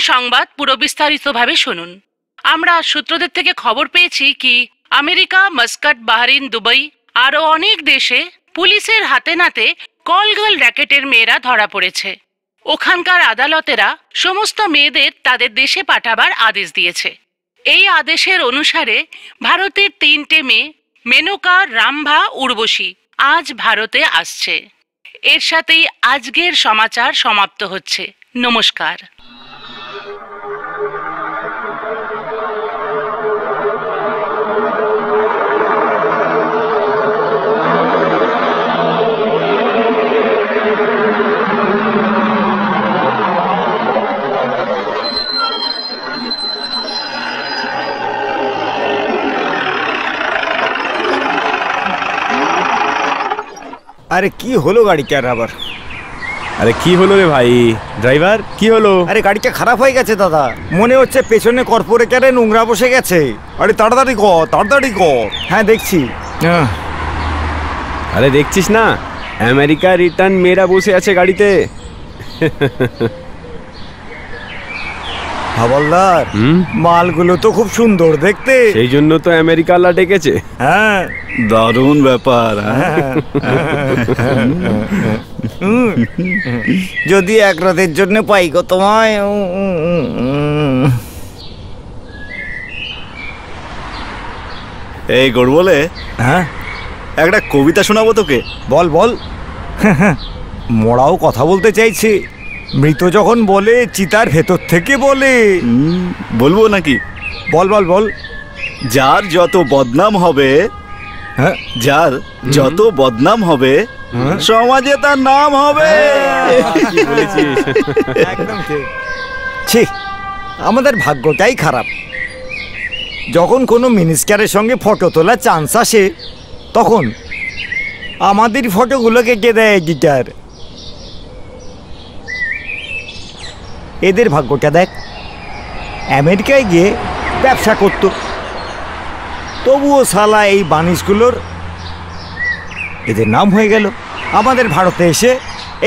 সংবাদ পুরো বিস্তারিতভাবে শুনুন। আমরা সূত্রদের থেকে খবর পেয়েছি কি আমেরিকা, মাস্কাট, বাহরিন, দুবাই আরো অনেক দেশে পুলিশের হাতে নাতে কলগার্ল র্যাকেটের মেয়েরা ধরা পড়েছে। ওখানকার আদালতেরা সমস্ত মেয়েদের তাদের দেশে পাঠাবার আদেশ দিয়েছে। এই আদেশের অনুসারে ভারতের 3টে মেয়ে মেনকা, রামভা, উর্বশী আজ ভারতে আসছে। এর সাথেই আজকের সমাচার সমাপ্ত হচ্ছে। নমস্কার। আরে কি হলো গাড়িটার আবার? আরে কি হলো রে ভাই ড্রাইভার, কি হলো? আরে গাড়িটা খারাপ হয়ে গেছে দাদা, মনে হচ্ছে পেছনে কর্পোরেটরে নোংরা বসে গেছে। আরে তাড়াতাড়ি কর, তাড়াতাড়ি কর। হ্যাঁ দেখছি। আরে দেখছিস না, আমেরিকা রিটার্ন মেয়েরা বসে আছে গাড়িতে। হাবলদার, মালগুলো তো খুব সুন্দর দেখতে, সেই জন্য তো আমেরিকালা ডেকেছে। হ্যাঁ, দারুণ ব্যাপার। যদি এক রাতের জন্য পাই গো তোমায়। এই গোড় বলে, হ্যাঁ একটা কবিতা শোনাবো তোকে। বল বল। মরাও কথা বলতে চাইছে, মৃত যখন বলে চিতার ভেতর থেকে বলে। বলবো নাকি? বল বল বল। যার যত বদনাম হবে হ্যাঁ যার যত বদনাম হবে হ্যাঁ? সমাজে তার নাম হবে। কি বলেছিস? একদম ঠিক। ছি, আমাদের ভাগ্যটাই খারাপ। যখন কোনো মিনিস্টারের সঙ্গে ফটো তোলার চান্স আসে তখন আমাদের ফটোগুলোকে কে দেয় এডিটার। এদের ভাগ্যটা দেখ, আমেরিকায় গিয়ে ব্যবসা করত, তবুও শালা এই বানিশগুলোর এদের নাম হয়ে গেল। আমাদের ভারতে এসে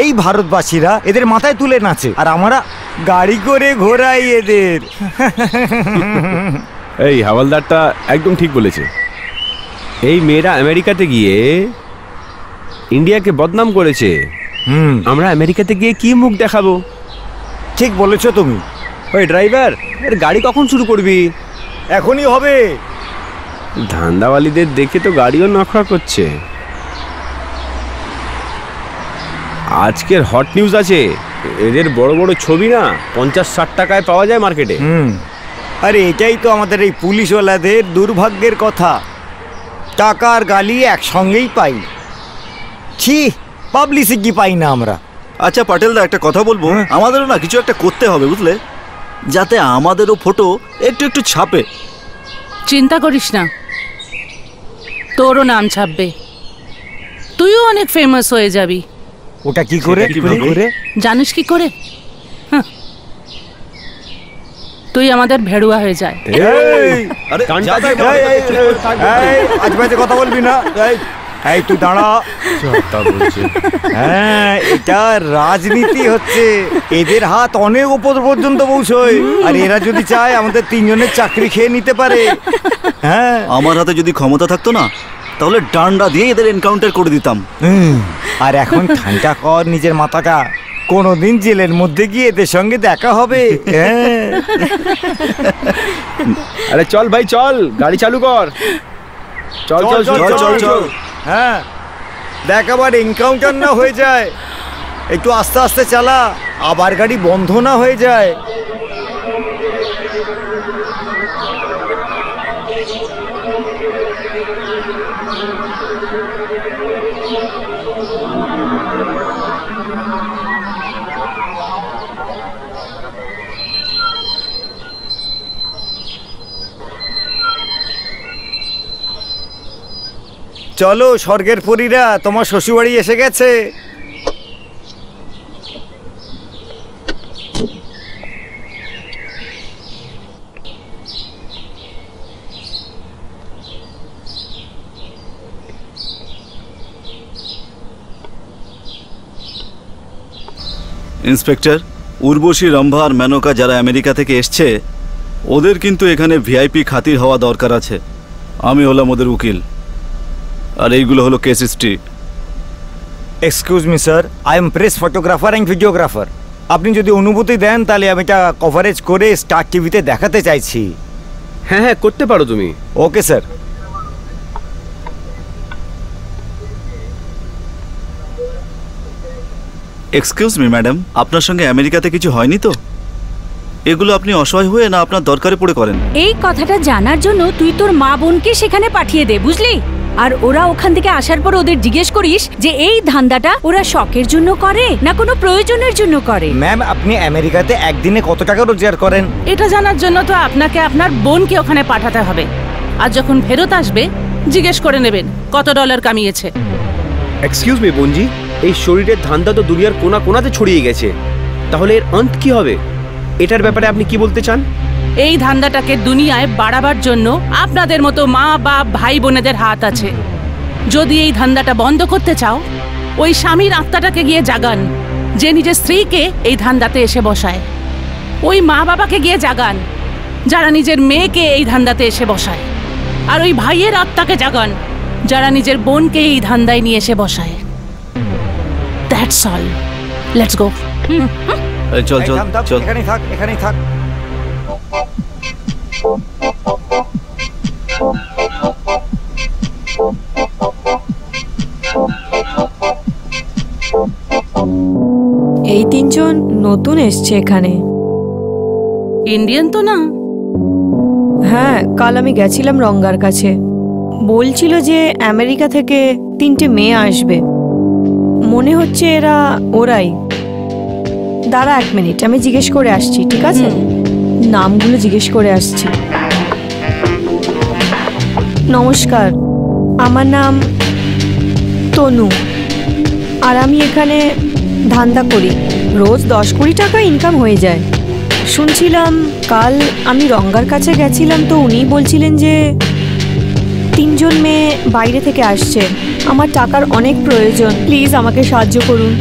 এই ভারতবাসীরা এদের মাথায় তুলে নাচে, আর আমরা গাড়ি করে ঘোরাই এদের। এই হাওলদারটা একদম ঠিক বলেছে। এই মেয়েরা আমেরিকাতে গিয়ে ইন্ডিয়াকে বদনাম করেছে। আমরা আমেরিকাতে গিয়ে কি মুখ দেখাবো? ঠিক বলেছো তুমি। ওই ড্রাইভার, এর গাড়ি কখন শুরু করবি? এখনই হবে। ধান্দাওয়ালিদের দেখে তো গাড়িও নখরা করছে। আজকের হট নিউজ আছে, এদের বড় বড় ছবি না 50-60 টাকায় পাওয়া যায় মার্কেটে। আরে এটাই তো আমাদের এই পুলিশওয়ালাদের দুর্ভাগ্যের কথা, টাকা আর গালি একসঙ্গেই পাই। ছি, পাবলিসিটি পাই না আমরা। আচ্ছা পাটেলদা, একটা কথা বলবো, আমাদেরও না কিছু একটা করতে হবে বুঝলে, যাতে আমাদেরও ফটো একটু একটু ছাপে। চিন্তা করিস না, তোরও নাম ছাপবে, তুইও অনেক ফেমাস হয়ে যাবি। ওটা কি করে? সেটা কিভাবে? কি করে? জানিস কি করে? হাহ। তুই আমাদের ভেড়ুয়া হয়ে যায়। এই, আরে কানটা যা, দেখো। যা, এই, এই, আজ বাজে কথা বলবি না। এই তুই দাঁড়া। হ্যাঁ, এটা রাজনীতি হচ্ছে, এদের হাত অনেক উপর পর্যন্ত পৌঁছয়, আর এরা যদি চায় আমাদের তিনজনের চাকরি খেয়ে নিতে পারে। হ্যাঁ, আমার হাতে যদি ক্ষমতা থাকতো না, তাহলে ডান্ডা দিয়ে এদের এনকাউন্টার করে দিতাম। আর এখন ঠান্ডা কর নিজের মাথাটা, কোনোদিন জেলের মধ্যে গিয়ে এদের সঙ্গে দেখা হবে। হ্যাঁ, আরে চল ভাই চল, গাড়ি চালু কর। চল চল চল চল চল। হ্যাঁ, দেখ আবার এনকাউন্টার না হয়ে যায়। একটু আস্তে আস্তে চালা, আবার গাড়ি বন্ধ না হয়ে যায়। চলো স্বর্গের পরীরা, তোমার শ্বশুরবাড়ি এসে গেছে। ইন্সপেক্টর, উর্বশী, রম্ভা আর মেনকা যারা আমেরিকা থেকে এসছে, ওদের কিন্তু এখানে ভিআইপি খাতির হওয়া দরকার আছে। আমি হলাম ওদের উকিল, আর এইগুলো হলো case history. Excuse me sir, I am press photographer and videographer. আপনি যদি অনুমতি দেন তাহলে আমি এটা কভারেজ করে স্টার টিভিতে দেখাতে চাইছি। হ্যাঁ হ্যাঁ, করতে পারো তুমি। Okay sir. Excuse me madam, আপনার সঙ্গে আমেরিকাতে কিছু হয়নি তো? এগুলো আপনি অসহায় হয়ে না আপনার দরকারে পড়ে করেন? এই কথাটা জানার জন্য তুই তোর মা বোনকে সেখানে পাঠিয়ে দে, বুঝলি? আর ওরা ওখান থেকে আসার পর ওদের জিজ্ঞেস করিস যে এই ধান্দাটা ওরা শখের জন্য করে না কোনো প্রয়োজনের জন্য করে। ম্যাম, আপনি আমেরিকাতে একদিনে কত টাকা রোজগার করেন? এটা জানার জন্য তো আপনাকে আপনার বোনকে ওখানে পাঠাতে হবে, আর যখন ফেরত আসবে জিজ্ঞেস করে নেবেন কত ডলার কামিয়েছে। এক্সকিউজ মি বোনজি, এই শরীরের ধান্দা তো দুনিয়ার কোনা কোনাতে ছড়িয়ে গেছে, তাহলে এর অন্ত কি হবে? এটার ব্যাপারে আপনি কি বলতে চান? এই ধান্দাটাকে দুনিয়ায় বাড়াবার জন্য আপনাদের মতো মা বাপ ভাই বোনেদের হাত আছে। যদি এই ধান্দাটা বন্ধ করতে চাও, ওই স্বামীর আত্মাটাকে গিয়ে জাগান যে নিজের স্ত্রীকে এই ধান্দাতে এসে বসায়। ওই মা বাবাকে গিয়ে জাগান যারা নিজের মেয়েকে এই ধান্দাতে এসে বসায়। আর ওই ভাইয়ের আত্মাকে জাগান যারা নিজের বোনকে এই ধান্দায় নিয়ে এসে বসায়। That's all, let's go. চল এই চল থাম, থাম, চল। এখানেই থাক, এখানেই থাক। এই তিনজন নতুন এসছে এখানে। ইন্ডিয়ান তো না? হ্যাঁ, কাল আমি গেছিলাম রঙ্গার কাছে, বলছিল যে আমেরিকা থেকে 3টে মেয়ে আসবে, মনে হচ্ছে এরা ওরাই। দাঁড়া 1 মিনিট, আমি জিজ্ঞেস করে আসছি, ঠিক আছে? নামগুলো জিজ্ঞেস করে আসছি। নমস্কার, আমার নাম তনু, আর আমি এখানে ধান্দা করি। রোজ 10-20 টাকা ইনকাম হয়ে যায়। শুনছিলাম কাল আমি রঙ্গার কাছে গেছিলাম, তো উনি বলছিলেন যে 3জন মেয়ে বাইরে থেকে আসছে। আমার টাকার অনেক প্রয়োজন, প্লিজ আমাকে সাহায্য করুন।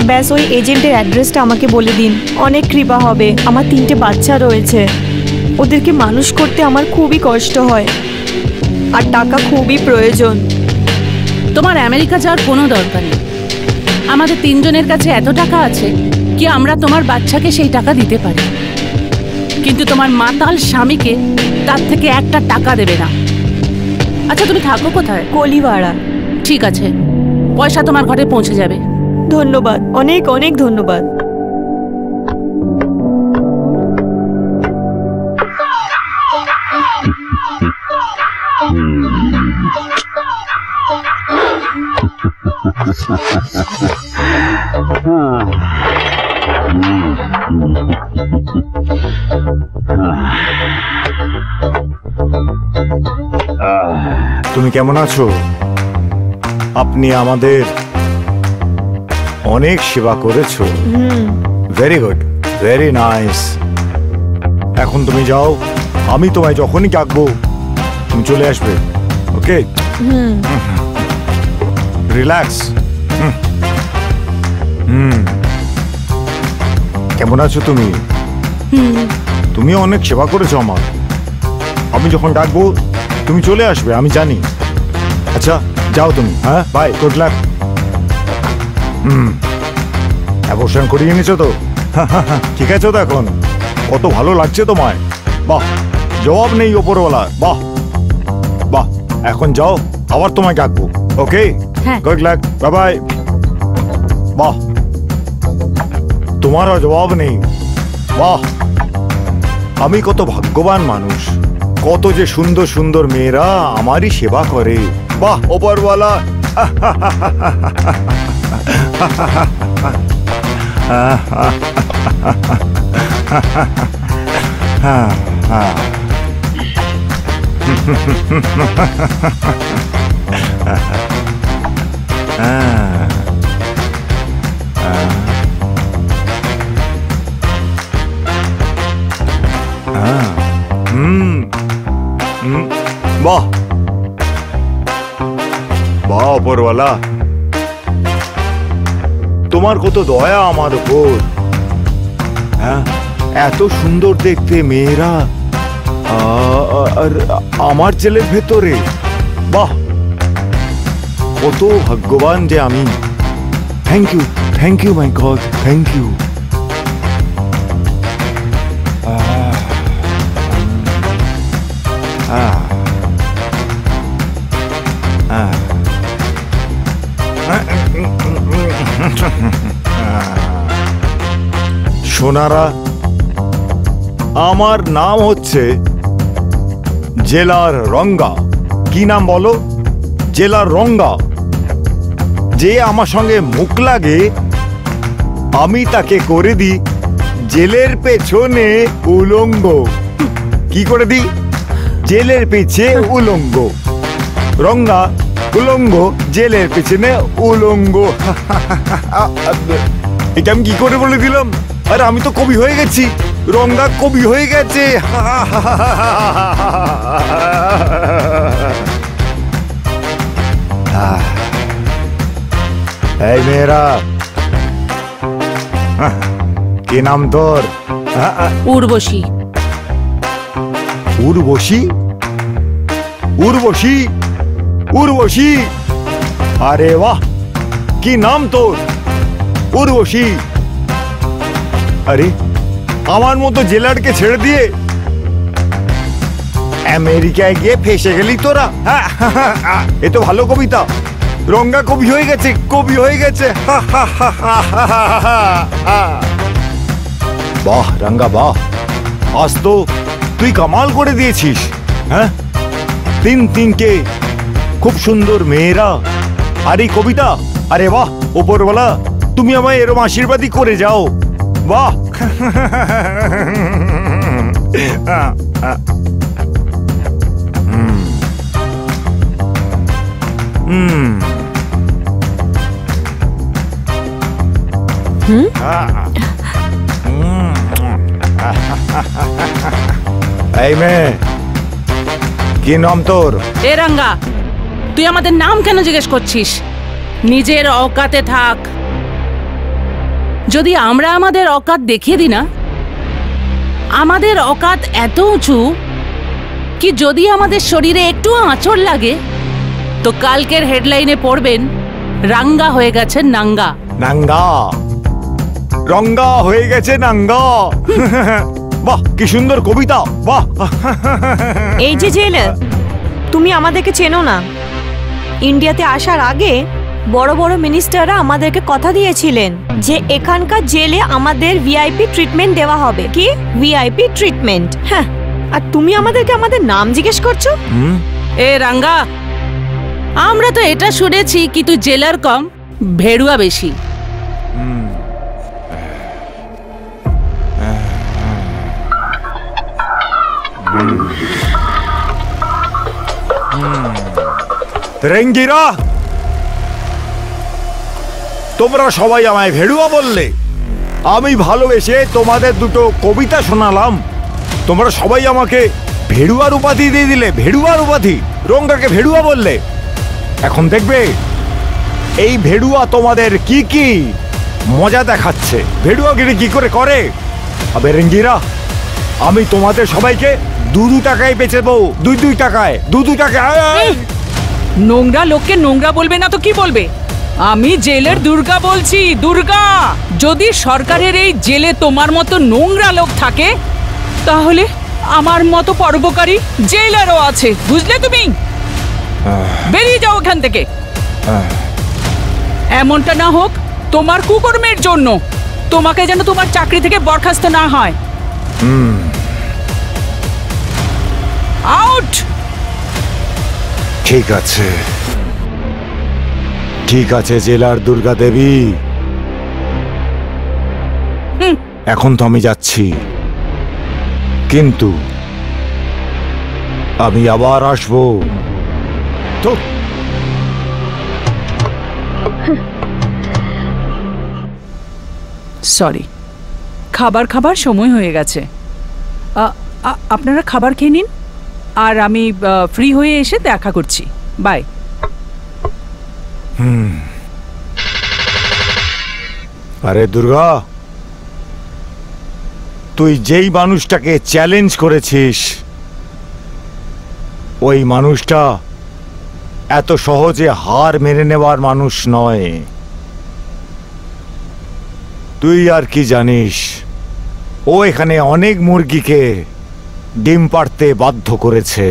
ব্যাস ওই এজেন্টের অ্যাড্রেসটা আমাকে বলে দিন, অনেক কৃপা হবে। আমার 3টে বাচ্চা রয়েছে, ওদেরকে মানুষ করতে আমার খুবই কষ্ট হয়, আর টাকা খুবই প্রয়োজন। তোমার আমেরিকা যাওয়ার কোনো দরকার নেই। আমাদের 3জনের কাছে এত টাকা আছে কি আমরা তোমার বাচ্চাকে সেই টাকা দিতে পারি, কিন্তু তোমার মাতাল স্বামীকে তার থেকে একটা টাকা দেবে না। আচ্ছা, তুমি থাকো কোথায়? কলিবাড়া। ঠিক আছে, পয়সা তোমার ঘরে পৌঁছে যাবে। ধন্যবাদ, অনেক অনেক ধন্যবাদ। তুমি কেমন আছো? আপনি আমাদের অনেক সেবা করেছো। Very good, very nice. এখন তুমি যাও, আমি তোমায় যখনই ডাকবো তুমি চলে আসবে। ওকে, রিল্যাক্স। কেমন আছো তুমি? তুমি অনেক সেবা করেছো আমার। আমি যখন ডাকবো তুমি চলে আসবে, আমি জানি। আচ্ছা যাও তুমি। হ্যাঁ, বাই, গুড লাক। অ্যাবর্শন করিয়ে নিয়েছো তো? ঠিক আছে তো এখন? কত ভালো লাগছে তোমায়? বাহ, জবাব নেই ওপরওয়ালা। বাহ বাহ, এখন যাও, আবার তোমায় ডাকবো। ওকে, গুড লাক, বাই বাই। বাহ, তোমারও জবাব নেই। বাহ, আমি কত ভাগ্যবান মানুষ, কত যে সুন্দর সুন্দর মেয়েরা আমারই সেবা করে। বাহ ওপরওয়ালা। বাহ বাহ ওপরওয়ালা, তোমার কত দয়া আমার উপর। হ্যাঁ, এত সুন্দর দেখতে মেয়েরা আর আমার ছেলের ভেতরে। বাহ, কত ভাগ্যবান যে আমি। Thank you my god, thank you. সোনারা, আমার নাম হচ্ছে জেলার রঙ্গা। কি নাম বলো? জেলার রঙ্গা। যে আমার সঙ্গে মুখ লাগে আমি তাকে করে দিই জেলের পেছনে উলঙ্গ। কি করে দিই? জেলের পিছে উলঙ্গ। রঙ্গা উলঙ্গ, জেলের পেছনে উলঙ্গ। এটা আমি কি করে বলে দিলাম? আরে আমি তো কবি হয়ে গেছি, রঙ্গা কবি হয়ে গেছে। এই মেয়েরা, কি নাম তোর? উর্বশী। উর্বশী? উর্বশী? উর্বশী? আরে বাহ, কি নাম তোর? উর্বশী। আরে আমার মতো জেলারকে ছেড়ে দিয়ে আমেরিকায় গিয়ে ফেসে গেলি তোরা? এ তো ভালো কবিতা। রঙ্গা কবি হয়ে গেছে, কবি হয়ে গেছে। বাহ রঙ্গা বাহ, আজ তো তুই কামাল করে দিয়েছিস। হ্যাঁ, তিনটে খুব সুন্দর মেয়েরা আর এই কবিতা। আরে বাহ, ওপরওয়ালা তুমি আমায় এরম আশীর্বাদই করে যাও। বাহ। এই মেয়ে, কি নাম তোর? এ রাঙ্গা, তুই আমাদের নাম কেন জিজ্ঞেস করছিস? নিজের অকাতে থাক। যদি আমরা আমাদের অকাত দেখিয়ে দিই না, আমাদের অকাত এত উঁচু কি যদি আমাদের শরীরে একটু আঁচড় লাগে তো কালকের হেডলাইনে পড়বেন রাঙ্গা হয়ে গেছে নাঙ্গা। নাঙ্গা? রঙ্গা হয়ে গেছে নাঙ্গা। বাহ, কি সুন্দর কবিতা। বাহ। এই যে জেলার, তুমি আমাদেরকে চেনো না। ইন্ডিয়াতে আসার আগে বড় বড় মিনিস্টাররা আমাদেরকে কথা দিয়েছিলেন যে এখানকার জেলে আমাদের ভিআইপি ট্রিটমেন্ট দেওয়া হবে। কি ভিআইপি ট্রিটমেন্ট? হ্যাঁ, আর তুমি আমাদেরকে আমাদের নাম জিজ্ঞেস করছো? এ রাঙ্গা, আমরা তো এটা শুনেছি কি তুই জেলার কম ভেড়ুয়া বেশি। রেঙ্গিরা, তোমরা সবাই আমায় ভেড়ুয়া বললে। আমি ভালোবেসে তোমাদের দুটো কবিতা শোনালাম, তোমরা সবাই আমাকে ভেড়ুয়ার উপাধি দিয়ে দিলে। ভেড়ুয়ার উপাধি? রঙ্গাকে ভেড়ুয়া বললে। এখন দেখবে এই ভেড়ুয়া তোমাদের কি কি মজা দেখাচ্ছে, ভেড়ুয়াগিরি কি করে করে। আবে রেঙ্গিরা, আমি তোমাদের সবাইকে 2 টাকায় বেচে দেবো। 2 টাকায়, 2 টাকায়। নোংরা লোককে নোংরা বলবে না তো কি বলবে? আমি জেলের দুর্গা বলছি, দুর্গা। যদি সরকারের এই জেলে তোমার মতো নোংরা লোক থাকে তাহলে আমার মতো পরোপকারী জেলারও আছে, বুঝলে তুমি? বেরিয়ে যাও এখান থেকে। এমনটা না হোক তোমার কুকর্মের জন্য তোমাকে যেন তোমার চাকরি থেকে বরখাস্ত না হয়। আউট। ঠিক আছে, ঠিক আছে জেলার দুর্গা দেবী, এখন তো আমি যাচ্ছি, কিন্তু আমি আবার আসবো। তো সরি, খাবার সময় হয়ে গেছে। আপনারা খাবার খেয়ে নিন, আর আমি ফ্রি হয়ে এসে দেখা করছি। বাই। আরে দুর্গা, তুই যেই মানুষটাকে চ্যালেঞ্জ করেছিস ওই মানুষটা এত সহজে হার মেনে নেওয়ার মানুষ নয়। তুই আর কি জানিস, ও এখানে অনেক মুরগিকে ডিম পাড়তে বাধ্য করেছে।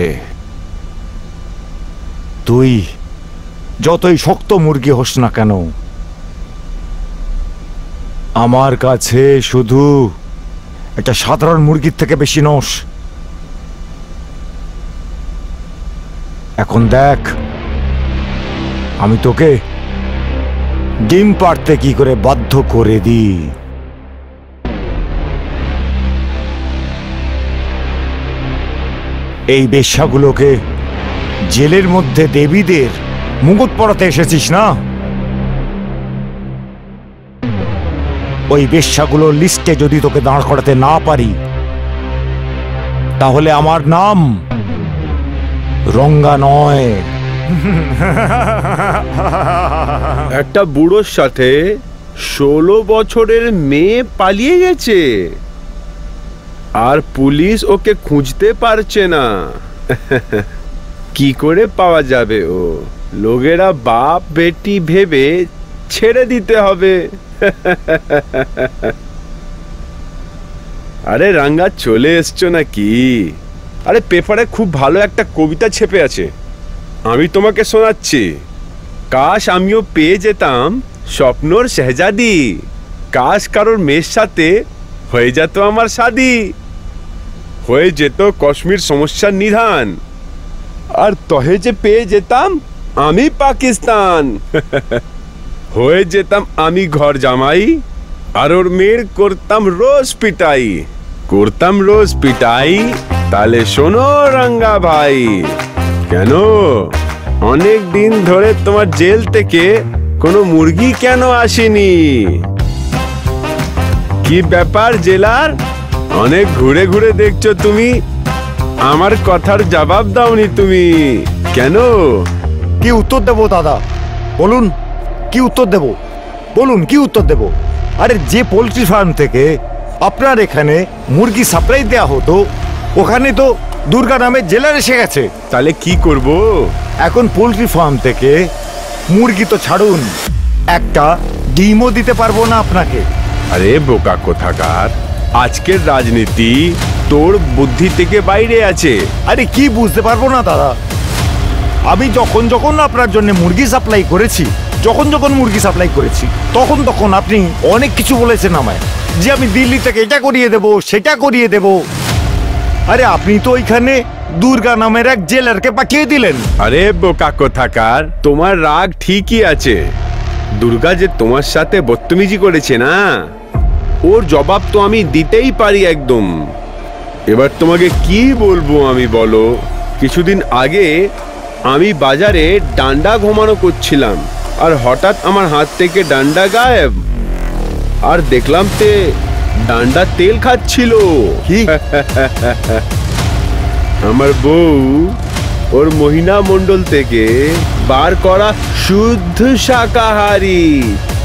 তুই যতই শক্ত মুরগি হোস না কেন, আমার কাছে শুধু একটা সাধারণ মুরগির থেকে বেশি নস। এখন দেখ আমি তোকে ডিম পাড়তে কি করে বাধ্য করে দিই। এই বেশ্যাগুলোকে জেলের মধ্যে দেবীদের মুকুট পরাতে এসেছিস না? ওই বেশ্যাগুলোর লিস্টে যদি তোকে দাঁড় করাতে না পারি তাহলে আমার নাম রঙ্গা নয়। একটা বুড়োর সাথে 16 বছরের মেয়ে পালিয়ে গেছে আর পুলিশ ওকে খুঁজতে পারছে না। কি করে পাওয়া যাবে? ও লোকেরা বাপ বেটি ভেবে ছেড়ে দিতে হবে। আরে রাঙ্গা, চলে এসছো নাকি? আরে পেপারে খুব ভালো একটা কবিতা ছেপে আছে, আমি তোমাকে শোনাচ্ছি। কাশ আমিও পেয়ে যেতাম স্বপ্নর শেহজাদি, কাশ কারোর মেয়ের সাথে হয়ে যেত আমার শাদি, হয়ে যেত কাশ্মীর সমস্যার নিধান, আর তহে যে পেয়ে যেতাম আমি পাকিস্তান। হয়ে যেতাম আমি ঘর জামাই, আর ওর মেয়ের করতাম রোজ পিটাই। তাহলে শোনো রঙ্গা ভাই, কেন অনেক দিন ধরে তোমার জেল থেকে কোনো মুরগি কেন আসেনি? কি ব্যাপার জেলার? অনেক ঘুরে ঘুরে দেখছো তুমি, আমার কথার জবাব দাওনি তুমি কেন? কি উত্তর দেবো দাদা বলুন? কি উত্তর দেব বলুন? কি উত্তর দেব? আরে যে পোলট্রি ফার্ম থেকে আপনার এখানে মুরগি সাপ্লাই দেওয়া হতো, ওখানে তো দুর্গা নামে জেলার এসে গেছে। তাহলে কি করব? এখন পোলট্রি ফার্ম থেকে মুরগি তো ছাড়ুন, একটা ডিমও দিতে পারবো না আপনাকে। আরে বোকা কোথাকার, আজকের রাজনীতি তোর বুদ্ধি থেকে বাইরে আছে। আরে কি বুঝতে পারবো না দাদা? আমি যখন যখন আপনার জন্য মুরগি সাপ্লাই করেছি, তখন আপনি অনেক কিছু বলেছেন আমায়, যে আমি দিল্লি থেকে এটা করিয়ে দেব, সেটা করিয়ে দেব। আরে আপনি তো ওইখানে দুর্গা নামের এক জেলারকে পাঠিয়ে দিলেন। আরে বোকা কোথাকার, তোমার রাগ ঠিকই আছে। দুর্গা যে তোমার সাথে বদতমিজি করেছে না, ওর জবাব তো আমি দিতেই পারি একদম। এবার তোমাকে কি বলবো আমি বলো? কিছুদিন আগে আমি বাজারে ডান্ডা ঘুমানো করছিলাম, আর হঠাৎ আমার হাত থেকে ডান্ডা গায়েব, আর দেখলাম তে ডান্ডা তেল খাচ্ছিল। কি? আমার বউ ওর মহিলা মণ্ডল থেকে বার করা শুদ্ধ শাকাহারি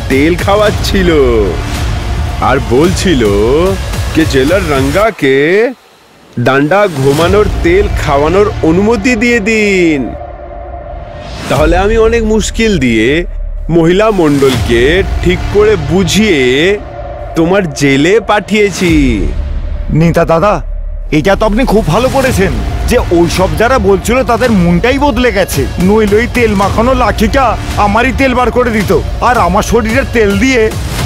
তেল খাওয়াচ্ছিল, আর বলছিল যে জেলার রঙ্গাকে ডান্ডা ঘুমানোর তেল খাওয়ানোর অনুমতি দিয়ে দিন। তাহলে আমি অনেক মুশকিল দিয়ে মহিলা মণ্ডলকে ঠিক করে বুঝিয়ে তোমার জেলে পাঠিয়েছি। নেতা দাদা, এটা তো আপনি খুব ভালো করেছেন যে ওইসব যারা বলছিল তাদের মনটাই বদলে গেছে। নইলে ওই তেল মাখানো লাঠিটা আমারই তেল বার করে দিত, আর আমার শরীরের তেল দিয়ে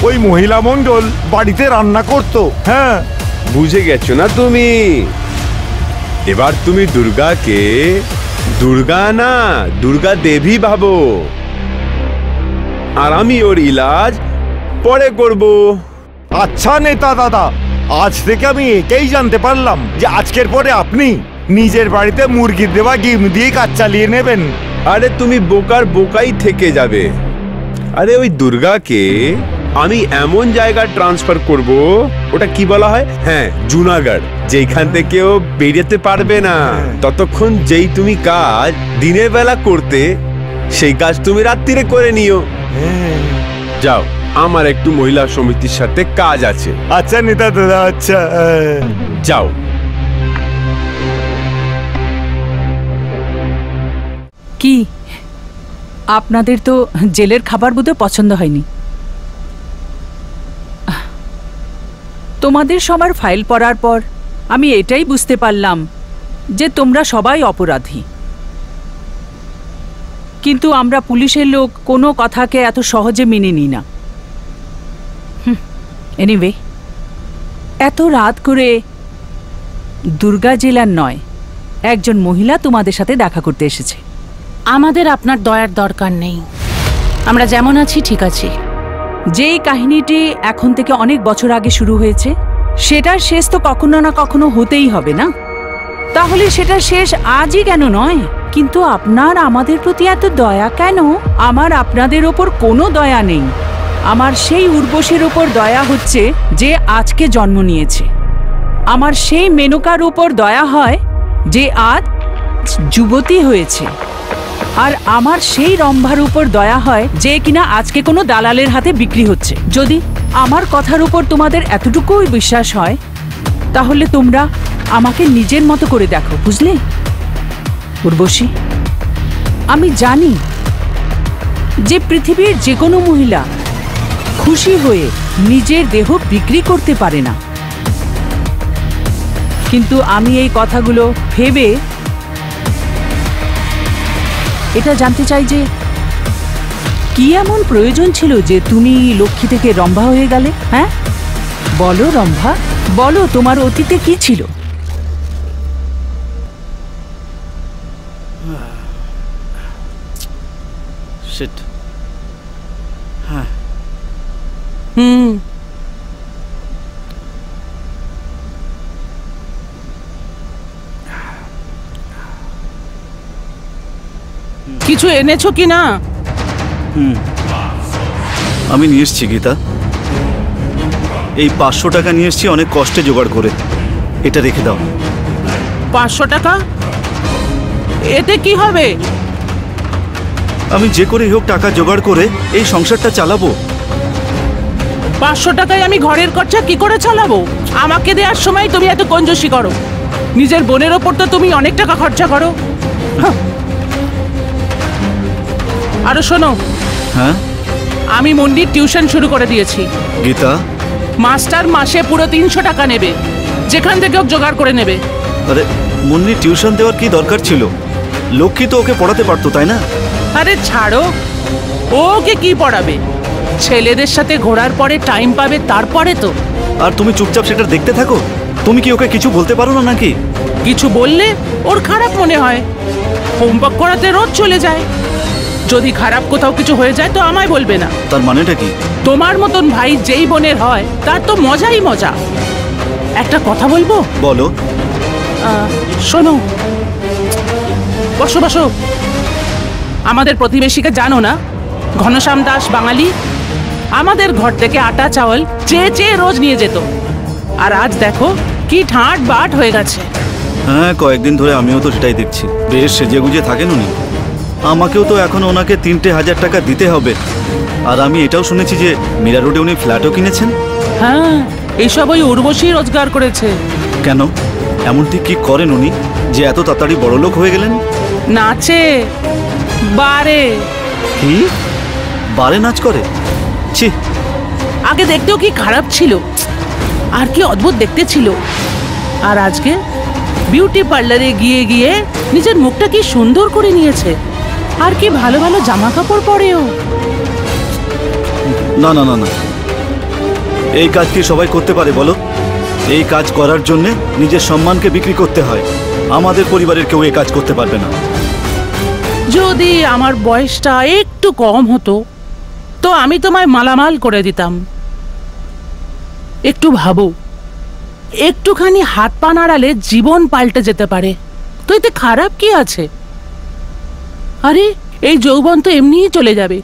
ওই মহিলা মণ্ডল বাড়িতে রান্না করতো। হ্যাঁ, বুঝে গেছো না তুমি? এবার তুমি দুর্গাকে দুর্গা না, দুর্গা দেবী ভাবো, আর আমি ওর ইলাজ পরে করব। আচ্ছা নেতা দাদা, আজ থেকে আমি এটাই জানতে পারলাম যে আজকের পরে আপনি নিজের বাড়িতে মুরগি দেওয়া ডিম দিয়ে কাজ চালিয়ে নেবেন। আরে তুমি বোকার বোকাই থেকে যাবে। আরে ওই দুর্গাকে আমি এমন জায়গায় ট্রান্সফার করব, ওটা কি বলা হয়, হ্যাঁ জুনাগড়, যেখান থেকে ও বেরিয়ে পারবে না। ততক্ষণ যেই তুমি কাজ দিনের বেলা করতে, সেই কাজ তুমি রাত্রিরে করে নিও। যাও, আমার একটু মহিলা সমিতির সাথে কাজ আছে। আচ্ছা নেতা দাদা, আচ্ছা যাও। কি আপনাদের তো জেলের খাবার বোধহয় পছন্দ হয়নি। তোমাদের সবার ফাইল পড়ার পর আমি এটাই বুঝতে পারলাম যে তোমরা সবাই অপরাধী, কিন্তু আমরা পুলিশের লোক কোনো কথাকে এত সহজে মেনে নিই না। এনিওয়ে, এত রাত করে দুর্গা জেলার নয়, একজন মহিলা তোমাদের সাথে দেখা করতে এসেছে। আমাদের আপনার দয়ার দরকার নেই, আমরা যেমন আছি ঠিক আছি। যেই কাহিনীটি এখন থেকে অনেক বছর আগে শুরু হয়েছে, সেটার শেষ তো কখনো না কখনো হতেই হবে না? তাহলে সেটা শেষ আজই কেন নয়? কিন্তু আপনার আমাদের প্রতি এত দয়া কেন? আমার আপনাদের ওপর কোনো দয়া নেই, আমার সেই উর্বশীর ওপর দয়া হচ্ছে যে আজকে জন্ম নিয়েছে। আমার সেই মেনকার উপর দয়া হয় যে আজ যুবতী হয়েছে। আর আমার সেই রম্ভার উপর দয়া হয় যে কিনা আজকে কোনো দালালের হাতে বিক্রি হচ্ছে। যদি আমার কথার উপর তোমাদের এতটুকুই বিশ্বাস হয়, তাহলে তোমরা আমাকে নিজের মতো করে দেখো, বুঝলে উর্বশী? আমি জানি যে পৃথিবীর যে কোনো মহিলা খুশি হয়ে নিজের দেহ বিক্রি করতে পারে না, কিন্তু আমি এই কথাগুলো ভেবে এটা জানতে চাই যে কি এমন প্রয়োজন ছিল যে তুমি লক্ষ্মী থেকে রম্ভা হয়ে গেলে? হ্যাঁ বলো রম্ভা, বলো তোমার অতীতে কি ছিল? শিট। হ্যাঁ, হুম, কিছু এনেছো কি না? আমি নিয়ে এসছি গীতা। এই 500 টাকা নিয়ে এসছি অনেক কষ্টে জোগাড় করে। এটা রেখে দাও। 500 টাকা? এতে কি হবে? আমি যে করেই হোক টাকা জোগাড় করে এই সংসারটা চালাবো। 500 টাকায় আমি ঘরের খরচা কি করে চালাবো? আমাকে দেওয়ার সময় তুমি এত কঞ্জুসি করো, নিজের বোনের ওপর তো তুমি অনেক টাকা খরচা করো। হাহ। আরো শোনো, হ্যাঁ আমি মন্দির টিউশন শুরু করে দিয়েছি। গীতা, মাস্টার মাসে পুরো 300 টাকা নেবে, যেখান থেকে হোক জোগাড় করে নেবে। আরে মুন্নি টিউশন দেওয়ার কি দরকার ছিল? লক্ষ্মী তো ওকে পড়াতে পারতো, তাই না? আরে ছাড়ো, ও ওকে কি পড়াবে? ছেলেদের সাথে ঘোরার পরে টাইম পাবে, তারপরে তো। আর তুমি চুপচাপ সেটা দেখতে থাকো। তুমি কি ওকে কিছু বলতে পারো না নাকি? কিছু বললে ওর খারাপ মনে হয়। হোমওয়ার্ক করাতে রোজ চলে যায়। যদি খারাপ কোথাও কিছু হয়ে যায় তো আমায় বলবে না। তার মানেটা কি? তোমার মতন ভাই যেই বোনের হয় তার তো মজাই মজা। একটা কথা বলবো? বলো। শোনো, বসো বসো। আমাদের প্রতিবেশীকে জানো না? ঘনশ্যাম দাস বাঙালি আমাদের ঘর থেকে আটা চাওয়াল চেয়ে চেয়ে রোজ নিয়ে যেত। আর আজ দেখো কি ঠাট বাট হয়ে গেছে। হ্যাঁ, কয়েকদিন ধরে আমিও তো সেটাই দেখছি। বেশ সেজে গুজে থাকেন উনি। আমাকেও তো এখন ওনাকে 3,000 টাকা দিতে হবে। আর আমি এটাও শুনেছি যে মীরা রোডে উনি ফ্ল্যাটও কিনেছেন। হ্যাঁ, এইসব ওই উর্বশী রোজগার করেছে। কেন? এমনটি কি করেন উনি যে এত তাড়াতাড়ি বড়লোক হয়ে গেলেন? নাচে, বারে। কি বারে নাচ করে? ছি, আগে দেখতেও কি খারাপ ছিল, আর কি অদ্ভুত দেখতে ছিল। আর আজকে বিউটি পার্লারে গিয়ে গিয়ে নিজের মুখটা কি সুন্দর করে নিয়েছে। আর কি ভালো ভালো জামা কাপড় পরেও। না না না না, এই কাজ কি সবাই করতে পারে বলো? এই কাজ করার জন্য নিজের সম্মানকে বিক্রি করতে হয়। আমাদের পরিবারের কেউ এই কাজ করতে পারবে না। যদি আমার বয়সটা একটু কম হতো তো আমি তোমায় মালামাল করে দিতাম। একটু ভাবো, একটুখানি হাত পা নাড়ালে জীবন পাল্টে যেতে পারে। তো এতে খারাপ কি আছে? আরে এই যৌবন তো এমনিই চলে যাবে,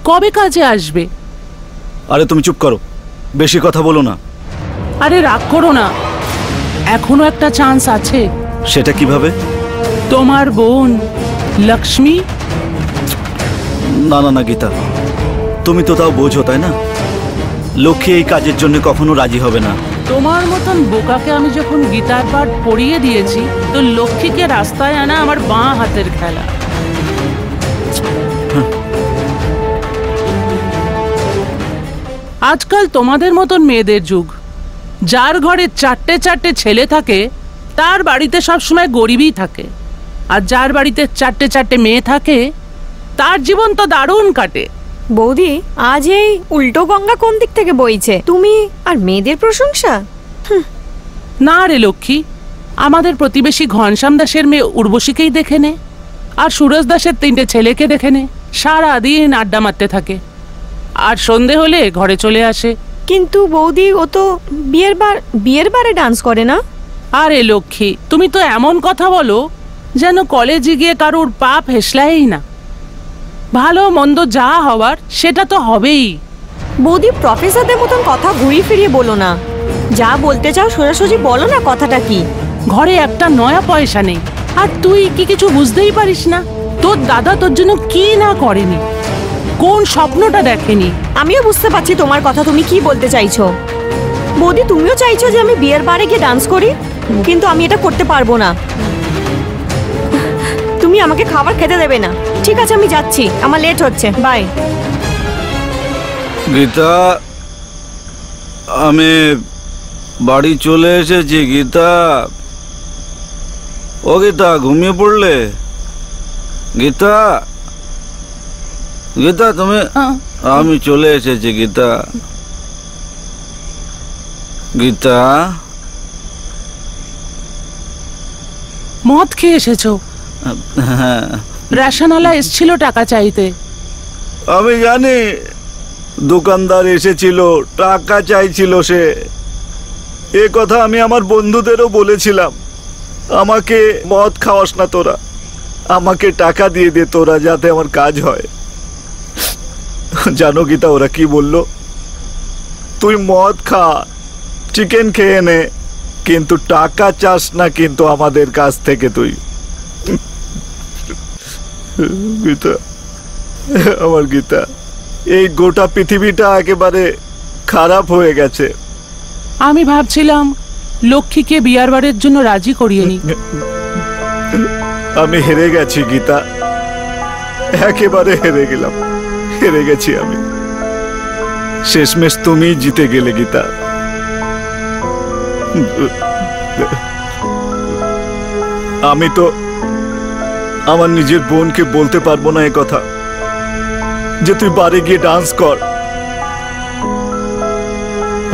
কবে কাজে আসবে? আরে তুমি চুপ করো, বেশি কথা বলো না। আরে রাগ করো না, এখনো একটা চান্স আছে। সেটা কিভাবে? তোমার বোন লক্ষ্মী। না না না গীতা, তুমি তো তাও বোঝো, তাই না? লক্ষ্মী এই কাজের জন্য কখনো রাজি হবে না। তোমার মতন বোকাকে আমি যখন গীতার পাঠ পড়িয়ে দিয়েছি তো লক্ষ্মীকে রাস্তায় আনা আমার বাঁ হাতের খেলা। আজকাল তোমাদের মতন মেয়েদের যুগ। যার ঘরে 4টে 4টে ছেলে থাকে তার বাড়িতে সবসময় গরিবই থাকে, আর যার বাড়িতে 4টে 4টে মেয়ে থাকে তার জীবন তো দারুণ কাটে। বৌদি, আজ এই উল্টো গঙ্গা কোন দিক থেকে বইছে? তুমি আর মেয়েদের প্রশংসা? না রে লক্ষ্মী, আমাদের প্রতিবেশী ঘনশ্যাম দাসের মেয়ে উর্বশীকেই দেখে নে, আর সুরজ দাসের 3টে ছেলেকে দেখে নে। সারাদিন আড্ডা মারতে থাকে, আর সন্ধে হলে ঘরে চলে আসে। কিন্তু বৌদি, ও তো বিয়ের বারে ডান্স করে না? আরে লক্ষ্মী, তুমি তো এমন কথা বলো যেন কলেজে গিয়ে কারুর পা ফেসলাই না। ভালো মন্দ যা হওয়ার সেটা তো হবেই। বৌদি, প্রফেসরদের মতন কথা ঘুরিয়ে ফিরিয়ে বলো না। যা বলতে চাও সোজাসুজি বলো না, কথাটা কি? ঘরে একটা নয়া পয়সা নেই, আর তুই কি কিছু বুঝতেই পারিস না? তোর দাদা তোর জন্য কি না করেনি, কোন স্বপ্নটা দেখেনি। আমিও বুঝতে পারছি তোমার কথা, তুমি কি বলতে চাইছো। বৌদি, তুমিও চাইছো যে আমি বিয়ের বারে গিয়ে ডান্স করি, কিন্তু আমি এটা করতে পারবো না। তুমি আমাকে খাবার খেতে দেবে না। ঠিক আছে, আমি যাচ্ছি, আমার লেট হচ্ছে, বাই। গীতা, আমি বাড়ি চলে এসেছি। গীতা, ও গীতা, ঘুমিয়ে পড়লে? গীতা, গীতা তুমি? আমি চলে এসেছি গীতা। গীতা, মদ খেয়ে এসেছো? হ্যাঁ। রেশনওয়ালা এসেছিল টাকা চাইতে। আমি জানি দোকানদার এসেছিল, টাকা চাইছিল সে। এ কথা আমি আমার বন্ধুদেরও বলেছিলাম, আমাকে মদ খাওয়াস না তোরা, আমাকে টাকা দিয়ে দে তোরা, যাতে আমার কাজ হয়। জানো গীতা ওরা কি বললো? তুই মদ খা, চিকেন খেয়ে নে, কিন্তু টাকা চাস না কিন্তু আমাদের কাছ থেকে তুই। গীতা, আমার গীতা, এই গোটা পৃথিবীটা একেবারে খারাপ হয়ে গেছে। আমি ভাবছিলাম লক্ষ্মীকে বিয়ার বারের জন্য রাজি করিয়ে নি। আমি হেরে গেছি গীতা, একেবারে হেরে গেলাম, হেরে গেছি আমি। শেষমেশ তুমি জিতে গেলে গীতা। আমি তো আমার নিজের বোনকে বলতে পারবো না এ কথা যে তুই বারে গিয়ে ডান্স কর।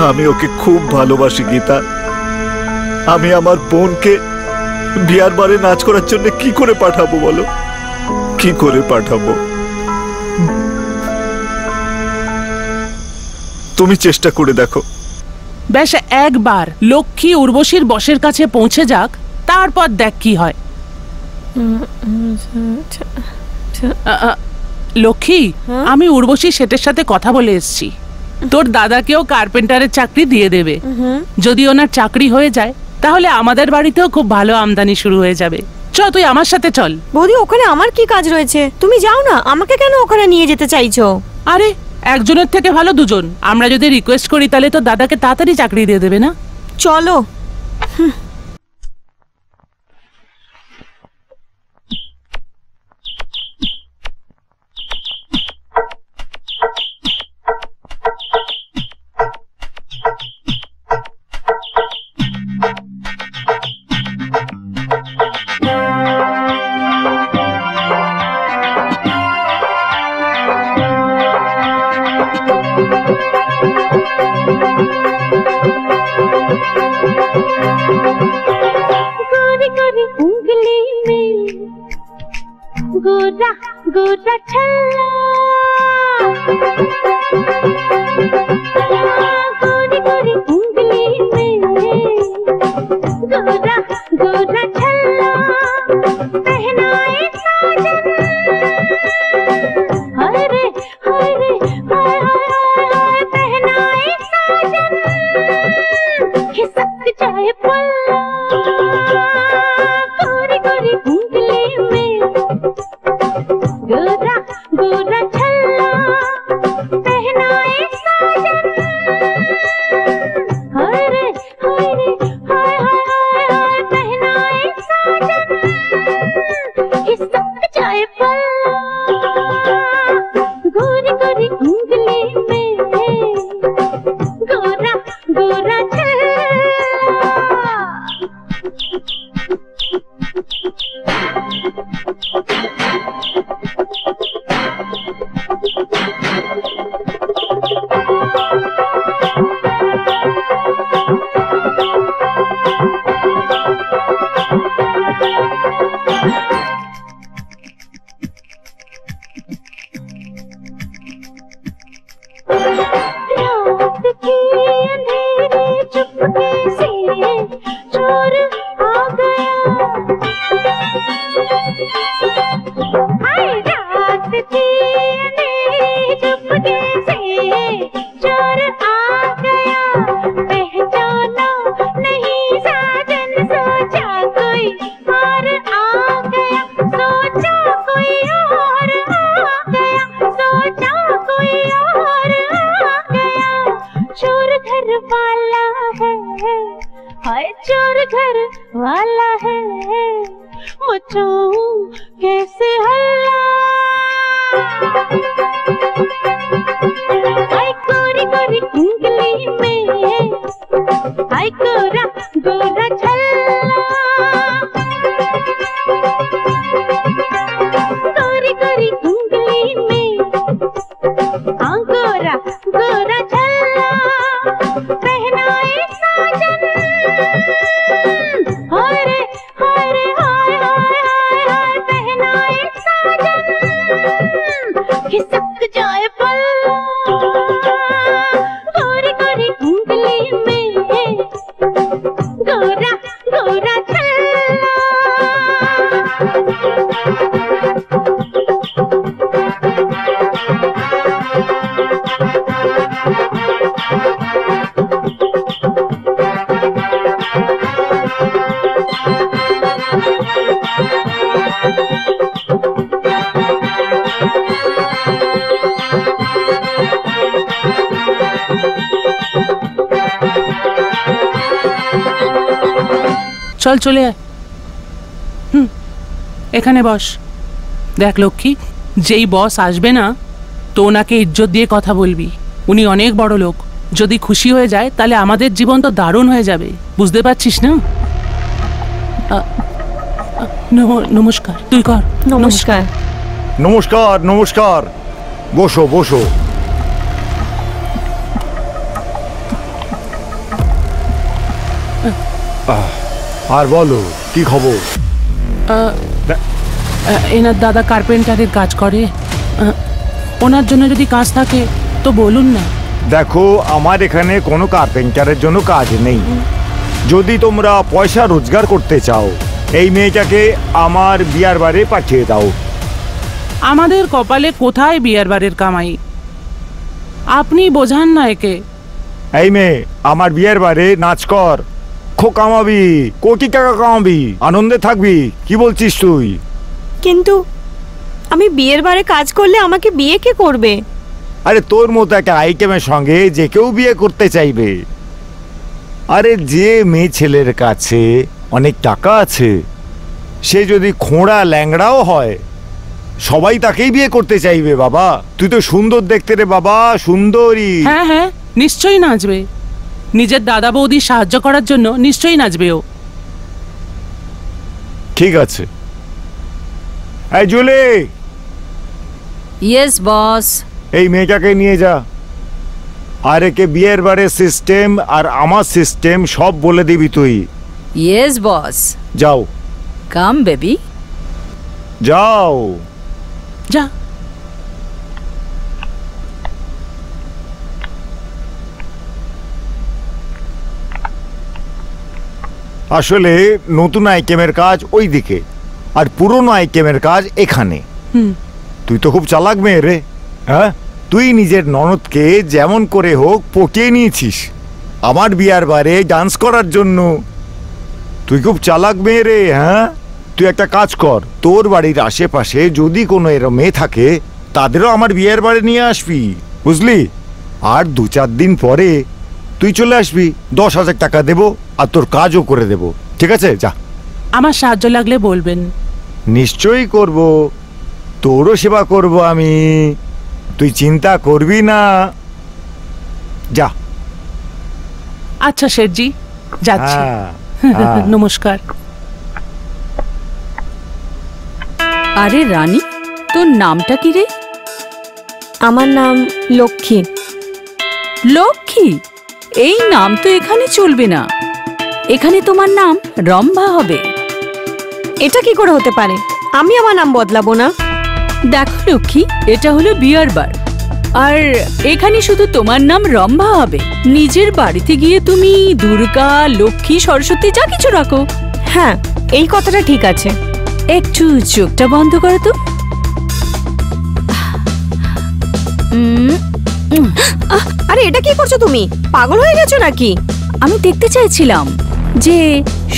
আমি ওকে খুব ভালোবাসি গীতা। আমি আমার বোনকে বিয়ার বারে নাচ করার জন্য কি করে পাঠাবো বলো, কি করে পাঠাবো? তুমি চেষ্টা করে দেখো। বেশ, একবার লক্ষ্মী উর্বশীর বসের কাছে পৌঁছে যাক, তারপর দেখ কি হয়। লক্ষ্মী, আমি উর্বশী শেঠের সাথে কথা বলে এসেছি। তোর দাদাকেও কার্পেন্টারের চাকরি দিয়ে দেবে। যদি ওনার চাকরি হয়ে যায় তাহলে আমাদের বাড়িতেও খুব ভালো আমদানি শুরু হয়ে যাবে। চল, তুই আমার সাথে চল। বৌদি, ওখানে আমার কি কাজ রয়েছে? তুমি যাও না, আমাকে কেন ওখানে নিয়ে যেতে চাইছো? আরে, একজনের থেকে ভালো দুজন। আমরা যদি রিকোয়েস্ট করি তাহলে তো দাদাকে তাড়াতাড়ি চাকরি দিয়ে দেবে না? চলো। गोरा गोरा छल्ला गोरी गोरी उंगली में गोरा गोरा छल्ला पहनाए साजन हाय रे हाय रे हाय हाय हाय पहनाए साजन खिसक जाए पल्ला गोरी गोरी उंगली में गोरा गोरा छल्ला पहनाए साजन हाय रे हाय रे हाय हाय हाय पहनाए साजन खिसक जाए पल्ला गोरी गोरी उंगली में गोरा गोरा छल्ला। रात की अंधेरी चुपके से चोर आ गया हाय रात की अंधेरी चुपके से चोर आ गया पहचाना नहीं साजन सोचा कोई और आ गया सोचा कोई और आ गया सोचा कोई और आ गया चोर घर वाला है हाय चोर घर वाला है मचाऊं कैसे हल्ला हाय गोरी गोरी उंगली में हाय गोरा गोरा छल्ला गोरी गोरी उंगली में हाँ गोरा गोरा छल्ला पहनाए साजन हाय रे हाय रे हाय हाय हाय हाय पहनाए साजन खिसक जा চল চলে আয়। এখানে বস। দেখ লক্ষ্মী, যেই বস আসবে না তো ওনাকে ইজ্জত দিয়ে কথা বলবি। উনি অনেক বড় লোক, যদি খুশি হয়ে যায় তাহলে আমাদের জীবন তো দারুণ হয়ে যাবে, বুঝতে পারছিস না? নমস্কার। তুই কর। নমস্কার। নমস্কার নমস্কার, বসো বসো। আর বলো কি খবর? এনার দাদা কার্পেন্টারের কাজ করে, ওনার জন্য যদি কাজ থাকে তো বলুন না। দেখো, আমার এখানে কোনো কার্পেন্টারের জন্য কাজ নেই। যদি তোমরা পয়সা রোজগার করতে চাও, এই মেয়েটাকে আমার বিয়ার বারে পাঠিয়ে দাও। আমাদের কপালে কোথায় বিয়ার বারের কামাই? আপনি বোঝান না একে। এই মেয়ে, আমার বিয়ের বারে নাচ কর, খুব কামাবি, কোটি টাকা কামাবি, আনন্দে থাকবি। কি বলছিস তুই? কিন্তু আমি বিয়ের বারে কাজ করলে আমাকে বিয়ে কে করবে? আরে তোর মতো একটা আইটেমের সঙ্গে যে কেউ বিয়ে করতে চাইবে। আরে যে মেয়ে ছেলের কাছে অনেক টাকা আছে, সে যদি খোঁড়া ল্যাংড়াও হয়, সবাই তাকেই বিয়ে করতে চাইবে। বাবা, তুই তো সুন্দর দেখতে রে বাবা, সুন্দরী। হ্যাঁ হ্যাঁ, নিশ্চয়ই নাচবে। নিজের দাদা বৌদির সাহায্য করার জন্য নিশ্চয়ই নাচবে ও। ঠিক আছে। এই জুলি, ইয়েস বস। এই মেয়েটাকে নিয়ে যা, আর একে বিয়ের বারে সিস্টেম আর আমার সিস্টেম সব বলে দিবি তুই। Yes boss. যাও কাম বেবি। যাও। যা। আসলে নতুন আইটেমের কাজ ওই দিকে, আর পুরনো আইটেমের কাজ এখানে। তুই তো খুব চালাক মেয়ে রে। হ্যাঁ, তুই নিজের ননদকে যেমন করে হোক পটিয়ে নিয়েছিস আমার বিয়ার বারে ডান্স করার জন্য। তুই খুব চালাক মেয়ে রে। হ্যাঁ, তুই একটা কাজ কর, তোর বাড়ির আশেপাশে যদি কোনো এরম মেয়ে থাকে তাদেরও আমার বিয়ের বারে নিয়ে আসবি, বুঝলি? আর 2-4 দিন পরে তুই চলে আসবি, 10,000 টাকা দেবো আর তোর কাজও করে দেবো। ঠিক আছে, যা। আমার সাহায্য লাগলে বলবেন। নিশ্চয়ই করব, তোরও সেবা করব আমি, তুই চিন্তা করবি না। যা। আচ্ছা শেঠজি, যাচ্ছি। নমস্কার। আরে রানী, তোর নামটা কি রে? আমার নাম লক্ষ্মী। লক্ষ্মী? এই নাম তো এখানে চলবে না, এখানে তোমার নাম রম্ভা হবে। এটা কি করে হতে পারে? আমি আমার নাম বদলাবো না। দেখো লক্ষ্মী, এটা হলো বিয়ার বার, আর এখানে শুধু তোমার নাম রম্ভা হবে। নিজের বাড়িতে গিয়ে তুমি দুর্গা, লক্ষ্মী, সরস্বতী যা কিছু রাখো। হ্যাঁ, এই কথাটা ঠিক আছে। একটু চোখটা বন্ধ করো তো। আরে এটা কি করছো তুমি? পাগল হয়ে গেছো নাকি? আমি দেখতে চাইছিলাম যে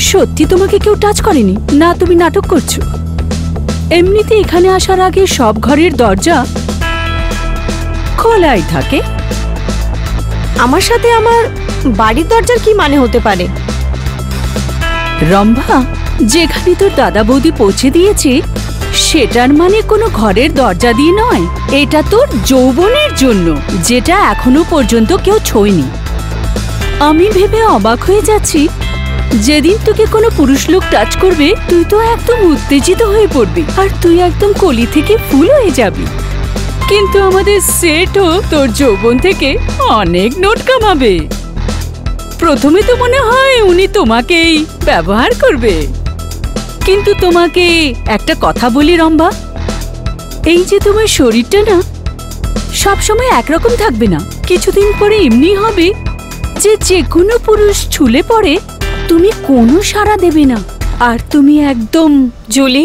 সত্যি তোমাকে কেউ টাচ করেনি, না তুমি নাটক করছো। এমনিতে এখানে আসার আগে সব ঘরের দরজা খোলাই থাকে। আমার সাথে আমার বাড়ির দরজার কি মানে হতে পারে? রম্ভা, যেখানে তোর দাদা বৌদি পৌঁছে দিয়েছে সেটার মানে কোনো ঘরের দরজা দিয়ে নয়। এটা তোর যৌবনের জন্য, যেটা এখনো পর্যন্ত কেউ ছোঁয়নি। আমি ভেবে অবাক হয়ে যাচ্ছি, যেদিন তোকে কোনো পুরুষ লোক টাচ করবে তুই তো একদম উত্তেজিত হয়ে পড়বি, আর তুই একদম কলি থেকে ফুল হয়ে যাবি। কিন্তু আমাদের সেটও তোর যৌবন থেকে অনেক নোট কামাবে। প্রথমে তো মনে হয় উনি তোমাকেই ব্যবহার করবে, কিন্তু তোমাকে একটা কথা বলি রম্ভা, এই যে তোমার শরীরটা না সবসময় একরকম থাকবে না। কিছুদিন পরে এমনি হবে যে যে কোনো পুরুষ ছুলে পড়ে তুমি কোনো সাড়া দেবে না, আর তুমি একদম। জুলি,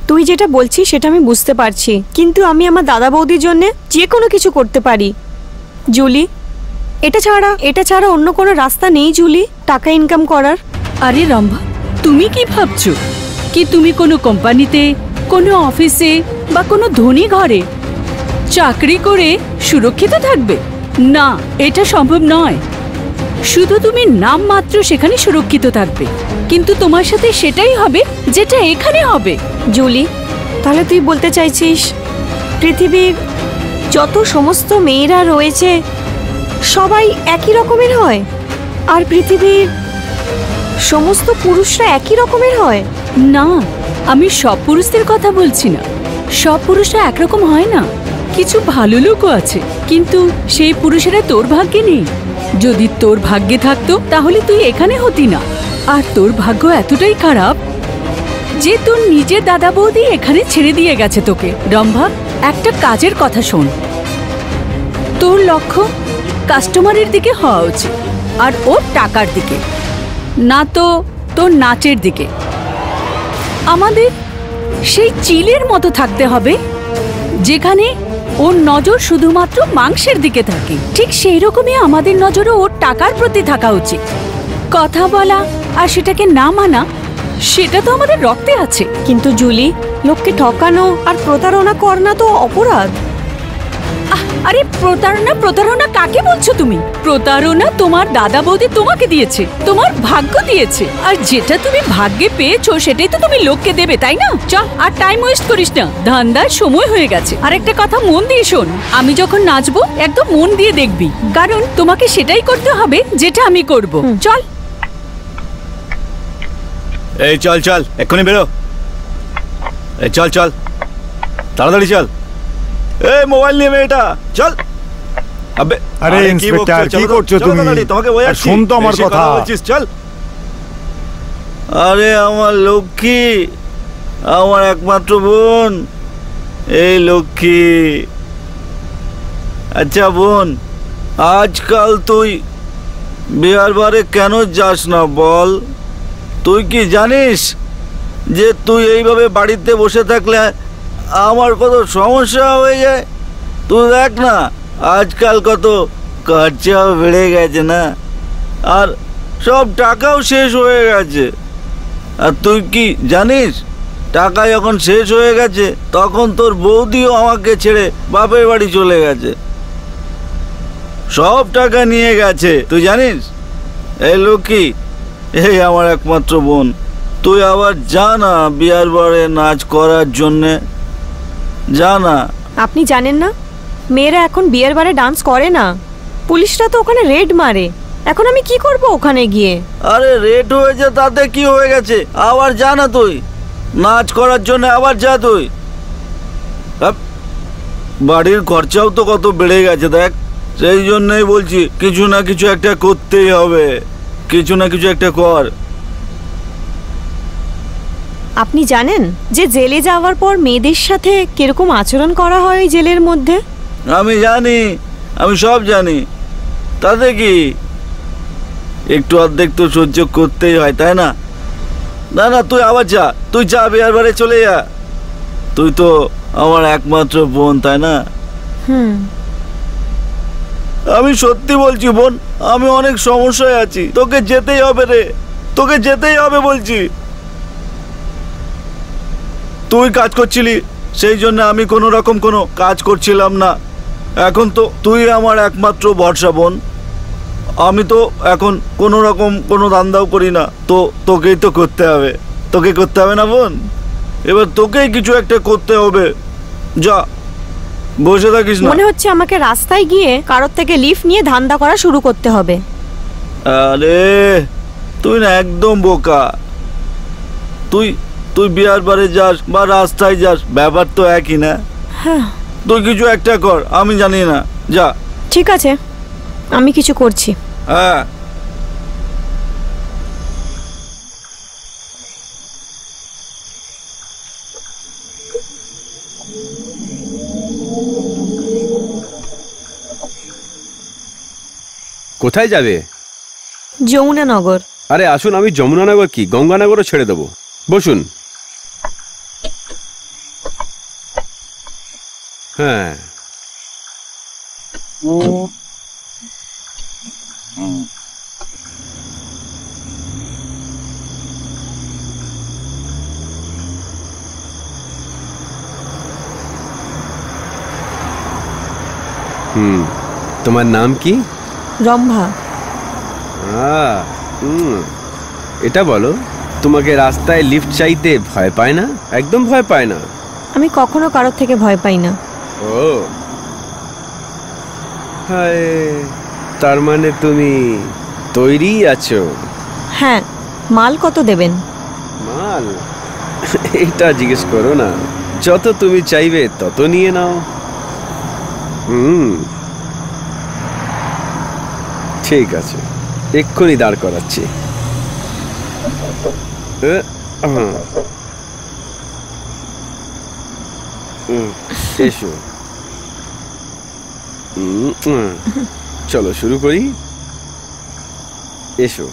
তুই যেটা বলছিস সেটা আমি বুঝতে পারছি, কিন্তু আমি আমার দাদা বৌদির জন্য যে কোনো কিছু করতে পারি। জুলি, এটা ছাড়া অন্য কোনো রাস্তা নেই জুলি, টাকা ইনকাম করার। আরে রম্ভা, তুমি কি ভাবছো কি তুমি কোনো কোম্পানিতে, কোনো অফিসে বা কোনো ধনী ঘরে চাকরি করে সুরক্ষিত থাকবে? না, এটা সম্ভব নয়। শুধু তুমি নামমাত্র সেখানে সুরক্ষিত থাকবে, কিন্তু তোমার সাথে সেটাই হবে যেটা এখানে হবে। জুলি, তাহলে তুই বলতে চাইছিস পৃথিবীর যত সমস্ত মেয়েরা রয়েছে সবাই একই রকমের হয়, আর পৃথিবীর সমস্ত পুরুষরা একই রকমের হয়? না, আমি সব পুরুষদের কথা বলছি না। সব পুরুষরা একরকম হয় না। কিছু ভালো লোকও আছে, কিন্তু সেই পুরুষেরা তোর ভাগ্যে নেই। যদি তোর ভাগ্যে থাকতো তাহলে তুই এখানে হতি না। আর তোর ভাগ্য এতটাই খারাপ যে তোর নিজের দাদা বৌদি এখানে ছেড়ে দিয়ে গেছে তোকে। রম্ভা, একটা কাজের কথা শোন। তোর লক্ষ্য কাস্টমারের দিকে হওয়া উচিত, আর ওর টাকার দিকে, না তো তোর নাচের দিকে। আমাদের সেই চিলের মতো থাকতে হবে যেখানে ওর নজর শুধুমাত্র মাংসের দিকে থাকে। ঠিক সেই রকমই আমাদের নজরও ওর টাকার প্রতি থাকা উচিত। কথা বলা আর সেটাকে না মানা, সেটা তো আমাদের রক্তে আছে। কিন্তু জুলি, লোককে ঠকানো আর প্রতারণা করা তো অপরাধ। আরে প্রতারণা প্রতারণা কাকে বলছো তুমি? প্রতারণা তোমার দাদা বৌদি তোমাকে দিয়েছে, তোমার ভাগ্য দিয়েছে, আর যেটা তুমি ভাগ্যে পেয়েছো সেটাই তো তুমি লোককে দেবে, তাই না? চল, আর টাইম ওয়েস্ট করিস না, ধান্দার সময় হয়ে গেছে। আর একটা কথা মন দিয়ে শোন, আমি যখন নাচবো একদম মন দিয়ে দেখবি, কারণ তোমাকে সেটাই করতে হবে যেটা আমি করব। চল। এই চল চল, এক্ষুনি বেরো। এই চল চল, তাড়াতাড়ি চল। এই মোবাইল নিয়ে মেয়েটা, চল। আবে আরে ইন্সপেক্টর, কি করছো তুমি? তোমাকে শোন তো আমার কথা। চল। আরে আমার লক্ষ্মী, আমার একমাত্র বোন, এই লক্ষ্মী। আচ্ছা বোন, আজকাল তুই বিয়ার বারে কেন যাস না বল? তুই কি জানিস যে তুই এইভাবে বাড়িতে বসে থাকলে আমার কত সমস্যা হয়ে যায়? তুই দেখ না, আজকাল কত খরচাও বেড়ে গেছে না, আর সব টাকাও শেষ হয়ে গেছে। আর তুই কি জানিস, টাকা যখন শেষ হয়ে গেছে তখন তোর বৌদিও আমাকে ছেড়ে বাপের বাড়ি চলে গেছে, সব টাকা নিয়ে গেছে, তুই জানিস? এই লক্ষ্মী, এই আমার একমাত্র বোন, তুই আবার যা না বিয়ার বারে নাচ করার জন্যে, যা না। আপনি জানেন না, মেয়েরা এখন বিয়ের বারে ডান্স করে না, পুলিশরা তো ওখানে রেড মারে। এখন আমি কি করব ওখানে গিয়ে? আরে রেড হয়েছে তাতে কি হয়ে গেছে, আবার যা না তুই নাচ করার জন্য, আবার যা তুই। বাড়ির খরচাও তো কত বেড়ে গেছে দেখ, সেই জন্যই বলছি কিছু না কিছু একটা করতেই হবে, কিছু না কিছু একটা কর। আপনি জানেন যে জেলে যাওয়ার পর মেয়েদের সাথে কিরকম আচরণ করা হয় ওই জেলের মধ্যে? আমি জানি, আমি সব জানি, তাতে কি একটু অর্ধেক তো সহ্য করতেই হয়, তাই না? না না, তুই আবার যা, তুই যা বিয়ার বারে চলে যা, তুই তো আমার একমাত্র বোন, তাই না? আমি সত্যি বলছি বোন, আমি অনেক সমস্যায় আছি, তোকে যেতেই হবে রে, তোকে যেতেই হবে বলছি। তুই কাজ করছিলি, সেই জন্য আমি কোনো রকম কোনো কাজ করছিলাম না। এখন তো তুই আমার একমাত্র ভরসা বোন, আমি তো এখন কোনো রকম কোনো ধান্দাও করি না, তো তোকেই তো করতে হবে, তোকে করতে হবে না বোন? এবার তোকেই কিছু একটা করতে হবে, যা, বসে থাকিস না। মনে হচ্ছে আমাকে রাস্তায় গিয়ে কারোর থেকে লিফট নিয়ে ধান্দা করা শুরু করতে হবে। আরে তুই না একদম বোকা, তুই তুই বিয়ার বারে যাস বা রাস্তায় যাস, ব্যাপার তো একই না। তুই কিছু একটা কর, আমি জানি না, যা। ঠিক আছে, আমি কিছু করছি। হ্যাঁ। কোথায় যাবে? যমুনানগর। আরে আসুন, আমি যমুনানগর কি গঙ্গানগরও ছেড়ে দেবো, বসুন। হ্যাঁ, তোমার নাম কি? রম্ভা। এটা বলো, তোমাকে রাস্তায় লিফট চাইতে ভয় পায় না? একদম ভয় পায় না? আমি কখনো কারোর থেকে ভয় পাই না। ও হায়, তার মানে তুমি তৈরি আছো? হ্যাঁ, মাল কত দেবেন? মাল এটা জিজ্ঞেস করো না, যত তুমি চাইবে তত নিয়ে নাও। ঠিক আছে, এক্ষুনি দাঁড় করাচ্ছি। এসো, চলো শুরু করি। এসো।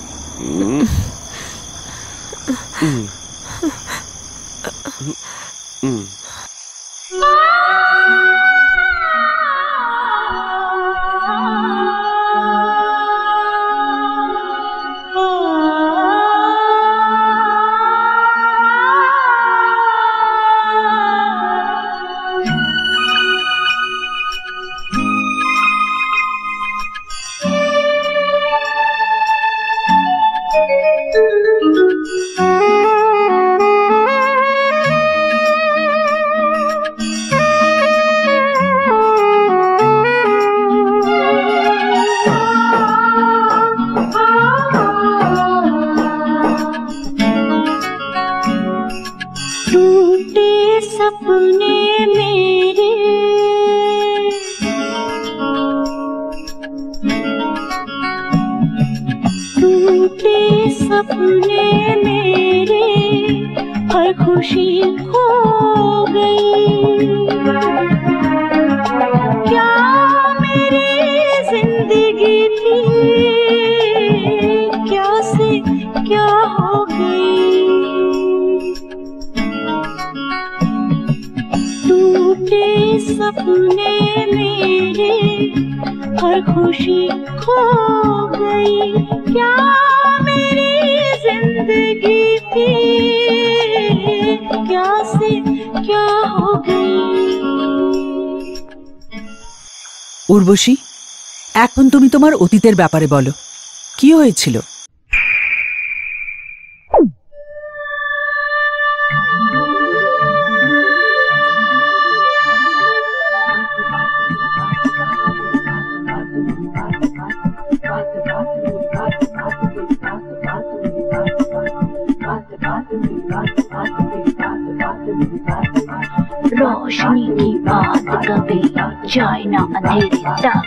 উর্বশী, এখন তুমি তোমার অতীতের ব্যাপারে বলো, কি হয়েছিল? रोशनी की बात कभी जाए ना अंधेरे तक।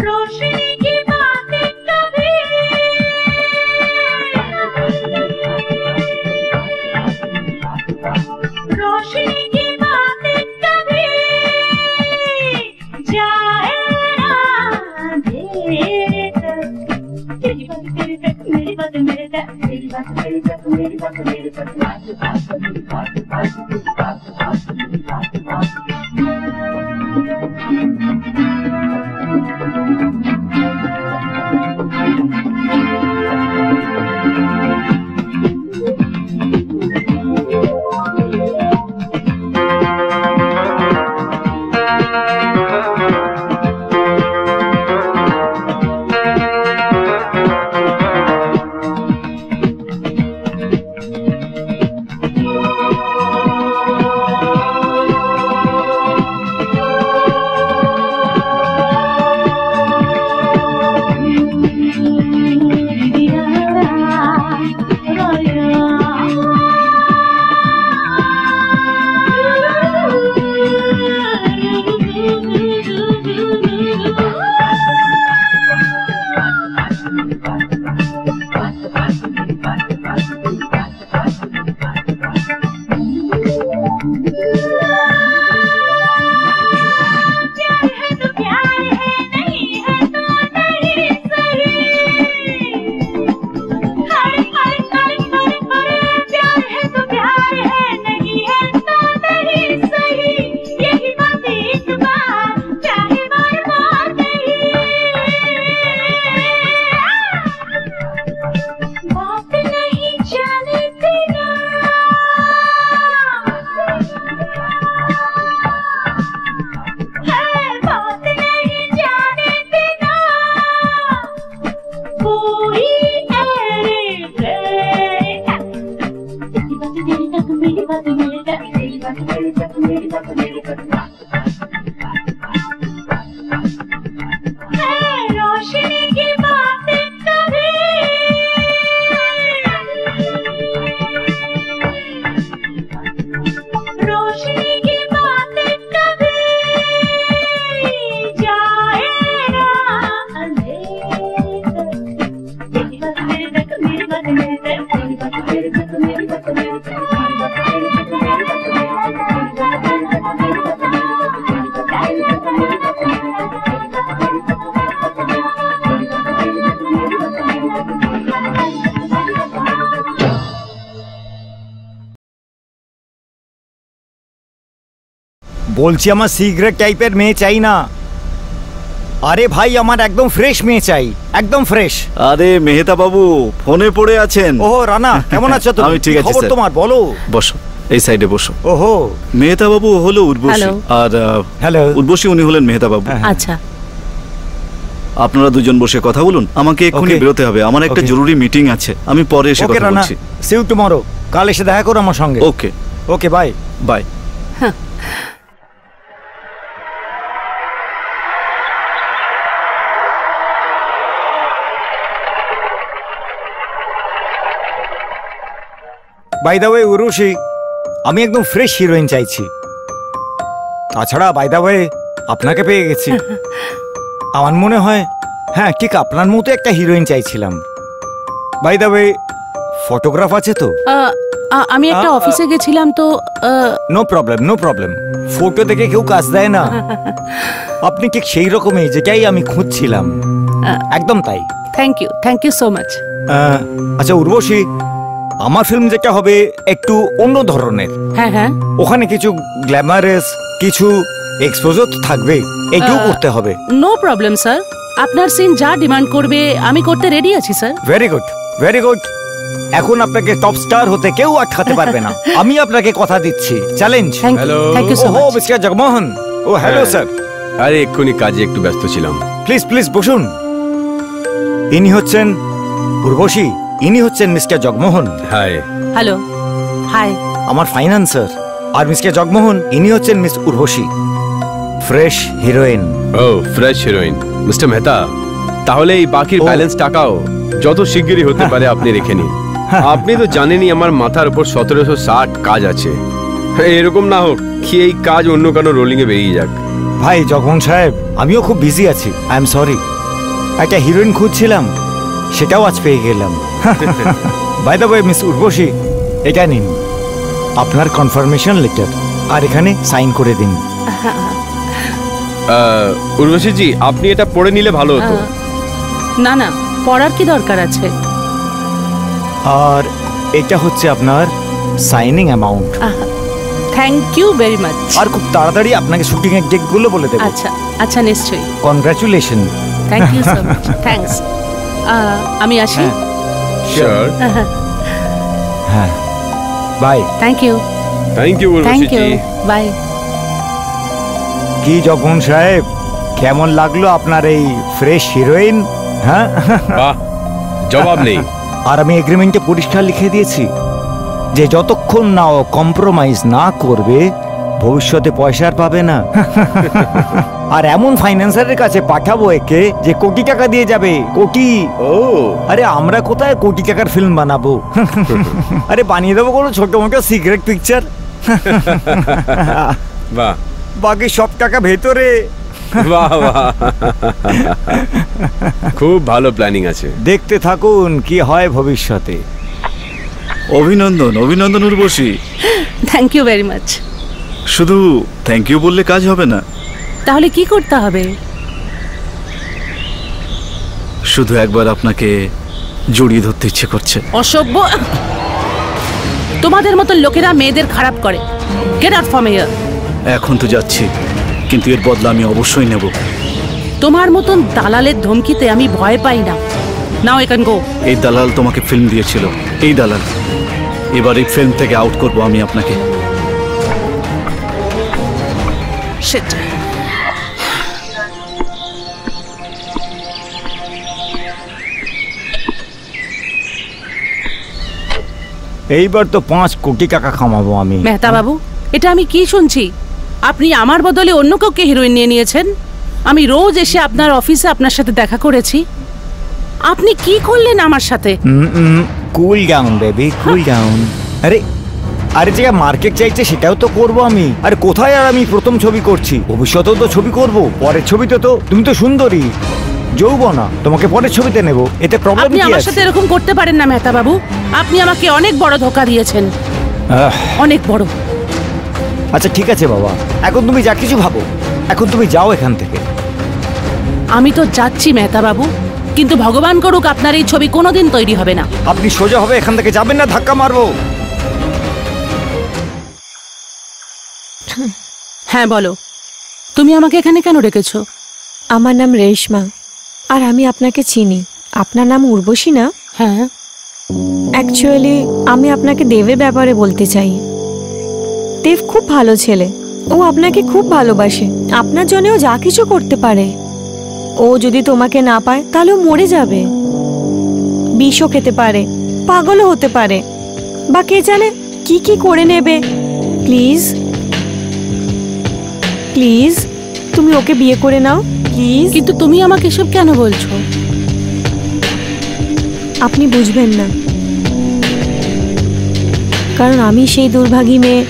रोशनी की बातें कभी रोशनी की बातें कभी जाए ना अंधेरे तक। तेरी बात मेरे तक, मेरी बात मेरे तक, तेरी बात मेरे तक, मेरी बात मेरे तक। रोशनी की बातें कभी रोशनी की बातें कभी जाए ना अंधेरे तक। तेरी बात मेरे तक, मेरी बात मेरे तक, तेरी बात मेरे तक, मेरी बात मेरे तक, तेरी बात मेरे तक, मेरी बात मेरे বলছি আমার সিগারেট টাইপের মেয়ে চাই না। আরে ভাই আমার একদম ফ্রেশ মেয়ে চাই, একদম ফ্রেশ। আরে মেহতা বাবু ফোনে পড়ে আছেন। ওহো রানা কেমন আছো তুমি? আমি ঠিক আছি খবর স্যার। তোমার বলো। বসো, এই সাইডে বসো। ওহো মেহতা বাবু হলো উর্বশী, হ্যালো। আর হ্যালো। উর্বশী উনি হলেন মেহতা বাবু। আচ্ছা, আপনারা দুজন বসে কথা বলুন, আমাকে এক্ষুনি Okay. বেরোতে হবে, আমার একটা Okay. জরুরি মিটিং আছে, আমি পরে এসে ওকে কথা রানা, বলছি। See you tomorrow. কাল এসে দেখা করো আমার সঙ্গে। Okay okay bye. Bye. By the way Urvashi, আমি একদম ফ্রেশ হিরোইন চাইছি। তাছাড়া বাই দ্য ওয়ে আপনাকে পেয়ে গেছি। আমার মনে হয় হ্যাঁ ঠিক আপনার মতো একটা হিরোইন চাইছিলাম। বাই দ্য ওয়ে ফটোগ্রাফ আছে তো? আমি একটা অফিসে গেছিলাম তো। No problem no problem, photo দেখে কেউ কাজ দেয় না। আপনি ঠিক সেই রকমই যেটাই আমি খুঁজছিলাম, একদম তাই। Thank you so much. আচ্ছা উর্বশী, আমার ফিল্ম যেটা হবে একটু অন্য ধরনের। হ্যাঁ হ্যাঁ, ওখানে কিছু গ্ল্যামারাস, কিছু এক্সপোজার তো থাকবে, এটাও করতে হবে। নো প্রবলেম স্যার, আপনার সিন যা ডিমান্ড করবে আমি করতে রেডি আছি sir. Very good very good. এখন আপনাকে টপ স্টার হতে কেউ আটকাতে পারবে না, আমি আপনাকে কথা দিচ্ছি। চ্যালেঞ্জ। থ্যাংক ইউ সো ওহো মাচ। মিস্টার জগমোহন। ও হ্যালো হ্যাঁ। স্যার। আরে এক্ষুনি কাজে একটু ব্যস্ত ছিলাম। প্লিজ প্লিজ বসুন। ইনি হচ্ছেন উর্বশী, ইনি হচ্ছেন mister Jagmohan, hi. Hello, hi. আমার ফাইন্যান্সার। আর মিস্টার জগমোহন ইনি হচ্ছেন মিস উর্বশী, ফ্রেশ হিরোইন। ও ফ্রেশ হিরোইন। মিস্টার মেহতা, তাহলে এই বাকির ও। ব্যালেন্স টাকাও যত শিগগিরই হতে পারে আপনি রেখে নিন। আপনি তো জানেনই আমার মাথার উপর 1760 কাজ আছে। এরকম না হোক কি এই কাজ অন্য কারো রোলিং এ বেরিয়ে যাক। ভাই জগমোহন সাহেব, আমিও খুব বিজি আছি, আই এম সরি। একটা হিরোইন খুঁজছিলাম, সেটাও আজ পেয়ে গেলাম। By the way miss Urvashi, এটা নিন আপনার কনফার্মেশন লেটার, আর এখানে সাইন করে দিন। উর্বশী জি, আপনি এটা পড়ে নিলে ভালো হতো। না না, পড়ার কি দরকার আছে? আর এটা হচ্ছে আপনার signing amount. Thank you very much. আর খুব তাড়াতাড়ি আপনাকে শুটিং এর ডেটগুলো বলে দেব। আচ্ছা আচ্ছা, নিশ্চয়ই। Congratulation. Thank you so much. Thanks. আমি আসি। শিওর। হ্যাঁ, bye. Thank you. Thank you Urvashi thank you, জি। বাই। কি জগমোহন সাহেব, কেমন লাগলো আপনার এই ফ্রেশ হিরোইন? হ্যাঁ, বাহ, জবাব নেই। আর আমি এগ্রিমেন্টে পরিষ্কার লিখে দিয়েছি যে যতক্ষণ না ও কম্প্রোমাইজ না করবে ভবিষ্যতে পয়সা আর পাবে না। আর এমন ফাইন্যান্সারের কাছে পাঠাবো একে যে কোটি টাকা দিয়ে যাবে, কোটি। ও আরে আমরা কোথায় কোটি টাকার ফিল্ম বানাবো? আরে বানিয়ে দেবো কোনো ছোট মোটো সিগারেট পিকচার। বাহ, বাকি সব টাকা ভেতরে। বাহ বাহ, খুব ভালো প্ল্যানিং আছে। দেখতে থাকুন কি হয় ভবিষ্যতে। অভিনন্দন, অভিনন্দন Urvashi. Thank you very much. শুধু থ্যাংক ইউ বললে কাজ হবে না, তাহলে কি করতে হবে? শুধু একবার আপনাকে জড়িয়ে ধরতে ইচ্ছে করছে। অসভ্য! তোমাদের মতো লোকেরা মেয়েদের খারাপ করে। Get out from here. এখন তো যাচ্ছি, কিন্তু এর বদলা আমি অবশ্যই নেব। তোমার মতন দালালের ধমকিতে আমি ভয় পাই না। নাও এখান গো। এই দালাল তোমাকে ফিল্ম দিয়েছিল, এই দালাল। এবার এই ফিল্ম থেকে আউট করব আমি আপনাকে। শিট। এইবার তো 5 কোটি টাকা কামাবো আমি। মেহতা বাবু, এটা আমি কি শুনছি? আপনি আমার বদলে অন্য কাউকে হিরোইন নিয়ে নিয়েছেন। আমি রোজ এসে আপনার অফিসে আপনার সাথে দেখা করেছি। আপনি কি করলেন আমার সাথে? Cool down baby, cool down. আরে আরে যে মার্কেট চাইছে সেটাও তো করব আমি। আরে কোথায় আর আমি প্রথম ছবি করছি, ভবিষ্যতেও তো ছবি করব। পরের ছবিতে তো তুমি তো সুন্দরী, যৌবনা, তোমাকে পরের ছবিতে নেব, এতে প্রবলেম আপনি কি আমার আছে? সাথে এরকম করতে পারেন না মেহতা বাবু। আপনি আমাকে অনেক বড় ধোঁকা দিয়েছেন, অনেক বড়। আচ্ছা ঠিক আছে বাবা, এখন তুমি যা কিছু ভাবো, এখন তুমি যাও এখান থেকে। আমি তো যাচ্ছি মেহতা বাবু, কিন্তু ভগবান করুক আপনার এই ছবি কোনোদিন তৈরি হবে না। আপনি সোজা হবে এখান থেকে যাবেন না, ধাক্কা মারবো। হ্যাঁ বলো, তুমি আমাকে এখানে কেন রেখেছো? আমার নাম রেশমা, আর আমি আপনাকে চিনি। আপনার নাম উর্বশী না? হ্যাঁ। অ্যাকচুয়ালি আমি আপনাকে দেবের ব্যাপারে বলতে চাই। দেব খুব ভালো ছেলে, ও আপনাকে খুব ভালোবাসে। আপনার জন্যও যা কিছু করতে পারে। ও যদি তোমাকে না পায় তাহলে ও মরে যাবে, বিষও খেতে পারে, পাগলও হতে পারে, বা কে জানে কি কি করে নেবে। প্লিজ প্লিজ তুমি ওকে বিয়ে করে নাও প্লিজ। কিন্তু তুমি আমাকে এসব কেন বলছো? আপনি বুঝবেন না, কারণ আমি সেই দুর্ভাগী মেয়ে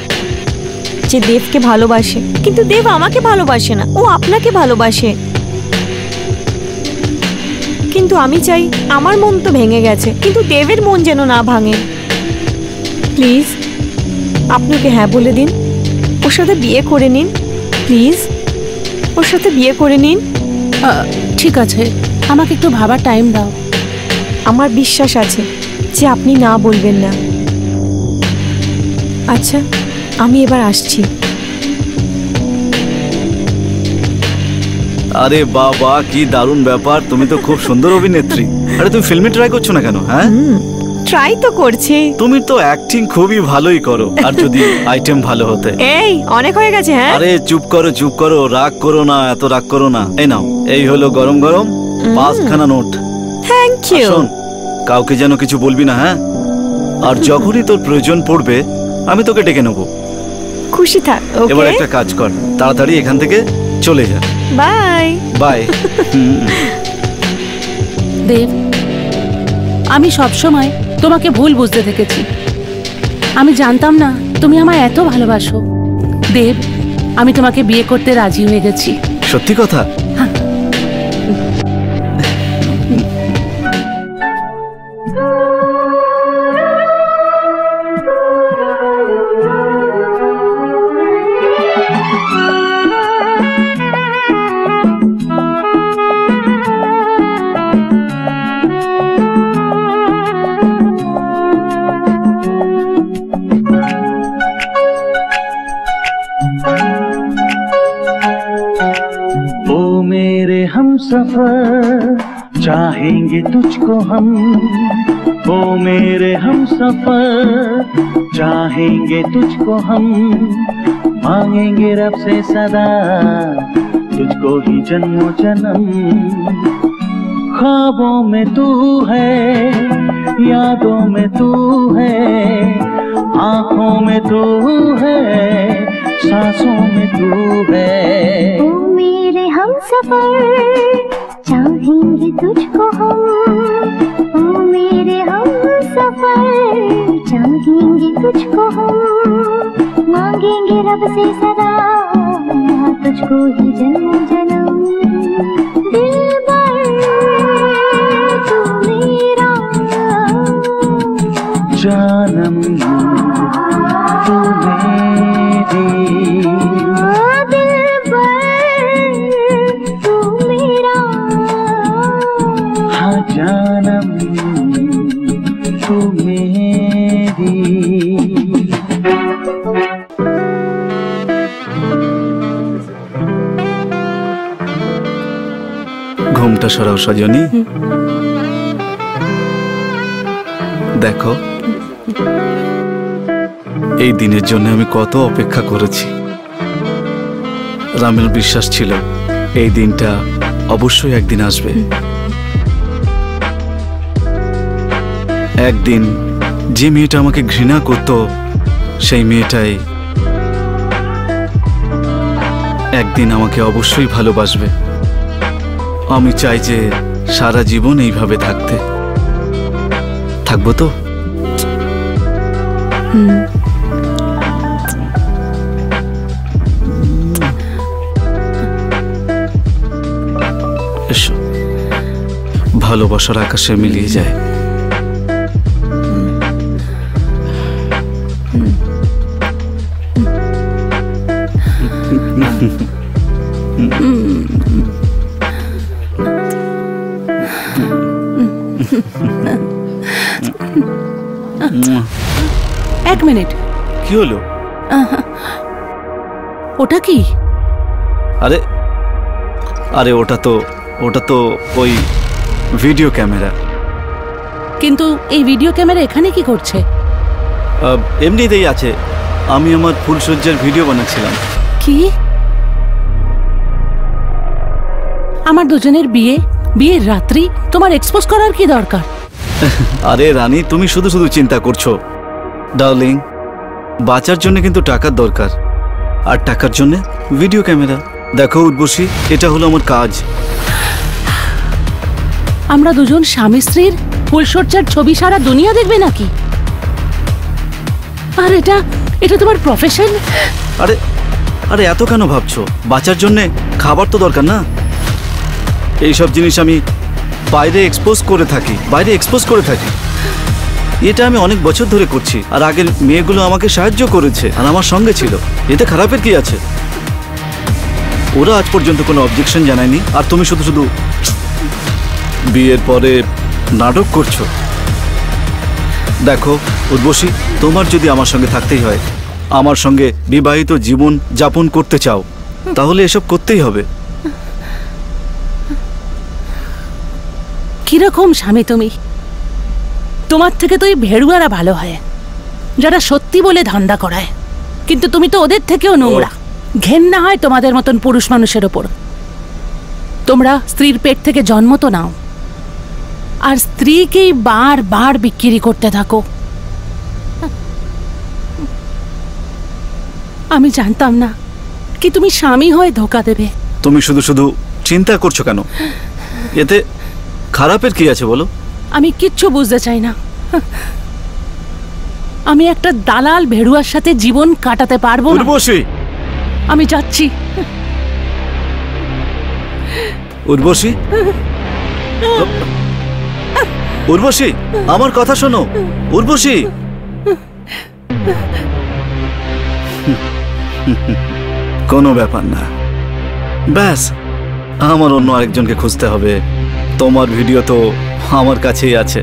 যে দেবকে ভালোবাসে, কিন্তু দেব আমাকে ভালোবাসে না, ও আপনাকে ভালোবাসে। কিন্তু আমি চাই, আমার মন তো ভেঙে গেছে, কিন্তু দেবের মন যেন না ভাঙে। প্লিজ আপনি ওকে হ্যাঁ বলে দিন, ওর সাথে বিয়ে করে নিন প্লিজ, ওর সাথে বিয়ে করে নিন। ঠিক আছে, আমাকে একটু ভাবার টাইম দাও। আমার বিশ্বাস আছে যে আপনি না বলবেন না। আচ্ছা আমি এবার আসছি। আরে বাবা, কি দারুণ ব্যাপার, তুমি তো খুব সুন্দর অভিনেত্রী। আরে তুমি ফিল্মে ট্রাই করছো না কেন? হ্যাঁ, ট্রাই তো করছি। তুমি তো অ্যাক্টিং খুবই ভালোই করো, আর যদি আইটেম ভালো হতে। এই অনেক হয়ে গেছে। হ্যাঁ আরে চুপ করো চুপ করো, রাগ করো না, এত রাগ করো না। এই নাও, এই হলো গরম গরম 5খানা নোট। Thank you. শোন, কাউকে যেন কিছু বলবি না, হ্যাঁ? আর যখনই তোর প্রয়োজন পড়বে আমি তোকে ডেকে নেবো। খুশি থাক। এবার ওকে একটা কাজ কর, তাড়াতাড়ি এখান থেকে চলে যা। Bye bye. দেব, আমি সবসময় তোমাকে ভুল বুঝতে থেকেছি। আমি জানতাম না তুমি আমায় এত ভালোবাসো। দেব, আমি তোমাকে বিয়ে করতে রাজি হয়ে গেছি। সত্যি কথা? हमसफर चाहेंगे तुझको हम, ओ मेरे हमसफर चाहेंगे तुझको हम, मांगेंगे रब से सदा तुझको ही जन्मों जन्म। ख्वाबों में तू है, यादों में तू है, आँखों में तू है, सांसों में तू है। ओ मेरे हमसफर चाहेंगे तुझको हम, ओ मेरे हमसफर चाहेंगे तुझको हम, मांगेंगे रब से सदा तुझको ही जन्म जन्म। दिलबर तू मेरा जानम तू मेरी, जानम तू मेरी। ঘুমটা সরাও সজনী। দেখো, এই দিনের জন্য আমি কত অপেক্ষা করেছি। রামের বিশ্বাস ছিল এই দিনটা অবশ্যই একদিন আসবে। একদিন যে মেয়েটা আমাকে ঘৃণা করত সেই মেয়েটাই একদিন আমাকে অবশ্যই ভালোবাসবে। আমি চাই যে সারা জীবন এইভাবে থাকবো তো। এসো, ভালোবাসার আকাশে মিলিয়ে যায়। এক মিনিট, কি হলো? ওটা কি? আরে আরে ওটা তো ওই ভিডিও ক্যামেরা। কিন্তু এই ভিডিও ক্যামেরা এখানে কি করছে? এমনিতেই আছে, আমি আমার ফুলসজ্জার ভিডিও বানাচ্ছিলাম। কি? আমার দুজনের বিয়ের রাত্রি তোমার এক্সপোজ করার কি দরকার? আরে রানী, তুমি শুধু শুধু চিন্তা করছো। ডার্লিং, বাঁচার জন্য কিন্তু টাকার দরকার, আর টাকার জন্য ভিডিও ক্যামেরা। দেখো উর্বশী, এটা হলো আমার কাজ। আমরা দুজন স্বামী স্ত্রীর ফুলসজ্জার ছবি সারা দুনিয়া দেখবে নাকি? আর এটা তোমার প্রফেশন? আরে আরে এত কেন ভাবছো? বাঁচার জন্য খাবার তো দরকার না? এইসব জিনিস আমি বাইরে এক্সপোজ করে থাকি। এটা আমি অনেক বছর ধরে করছি, আর আগের মেয়েগুলো আমাকে সাহায্য করেছে আর আমার সঙ্গে ছিল। এতে খারাপের কি আছে? ওরা আজ পর্যন্ত কোনো অবজেকশন জানায়নি, আর তুমি শুধু শুধু বিয়ের পরে নাটক করছো। দেখো উর্বশী, তোমার যদি আমার সঙ্গে থাকতেই হয়, আমার সঙ্গে বিবাহিত জীবন যাপন করতে চাও, তাহলে এসব করতেই হবে। কিরকম স্বামী তুমি? তোমার থেকে তো এই ভেড়ুয়ারা ভালো হয়, যারা সত্যি বলে ধান্দা করায়। কিন্তু তুমি তো ওদের থেকেও নোংরা। ঘেন্না হয় তোমাদের মতন পুরুষ মানুষের ওপর। তোমরা স্ত্রীর পেট থেকে জন্ম তো নাও, আর স্ত্রীকেই বার বিক্রি করতে থাকো। আমি জানতাম না কি তুমি স্বামী হয়ে ধোকা দেবে। তুমি শুধু শুধু চিন্তা করছো কেন? এতে খারাপের কি আছে বলো? আমি কিচ্ছু বুঝতে চাই না। আমি একটা দালাল ভেড়ুয়ার সাথে জীবন কাটাতে পারবো না। উর্বশী, আমি যাচ্ছি। উর্বশী, উর্বশী, আমার কথা শোনো। উর্বশী, কোনো ব্যাপার না। ব্যাস, আমার অন্য আরেকজনকে খুঁজতে হবে। তোমার ভিডিও তো আমার কাছেই আছে,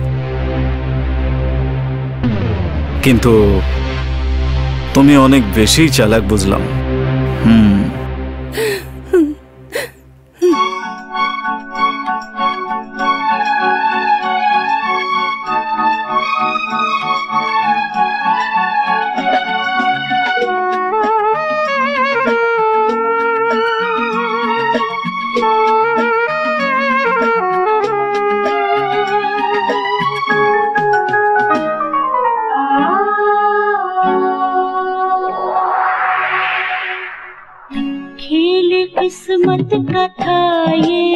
কিন্তু তুমি অনেক বেশি চালাক বুঝলাম। खेल किस्मत का था ये,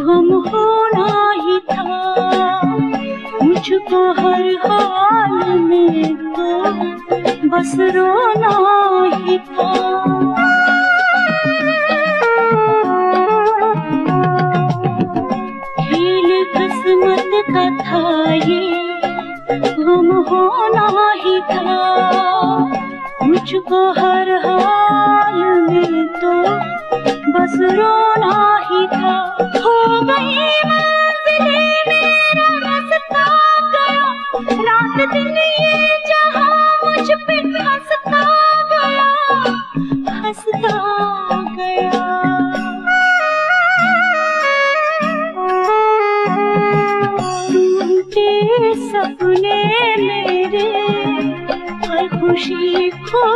गम होना ही था मुझको हर हाल में, तो बस रोना ही था। खेल किस्मत का था ये, गम होना ही था मुझको हर हाल में, तो बस रोना ही था। हो गई मंजिले मेरा रास्ता गया, रात दिन ये जहां मुझ पे हंसता गया, हंसता गया। टूटे सपने मेरे, हर खुशी खो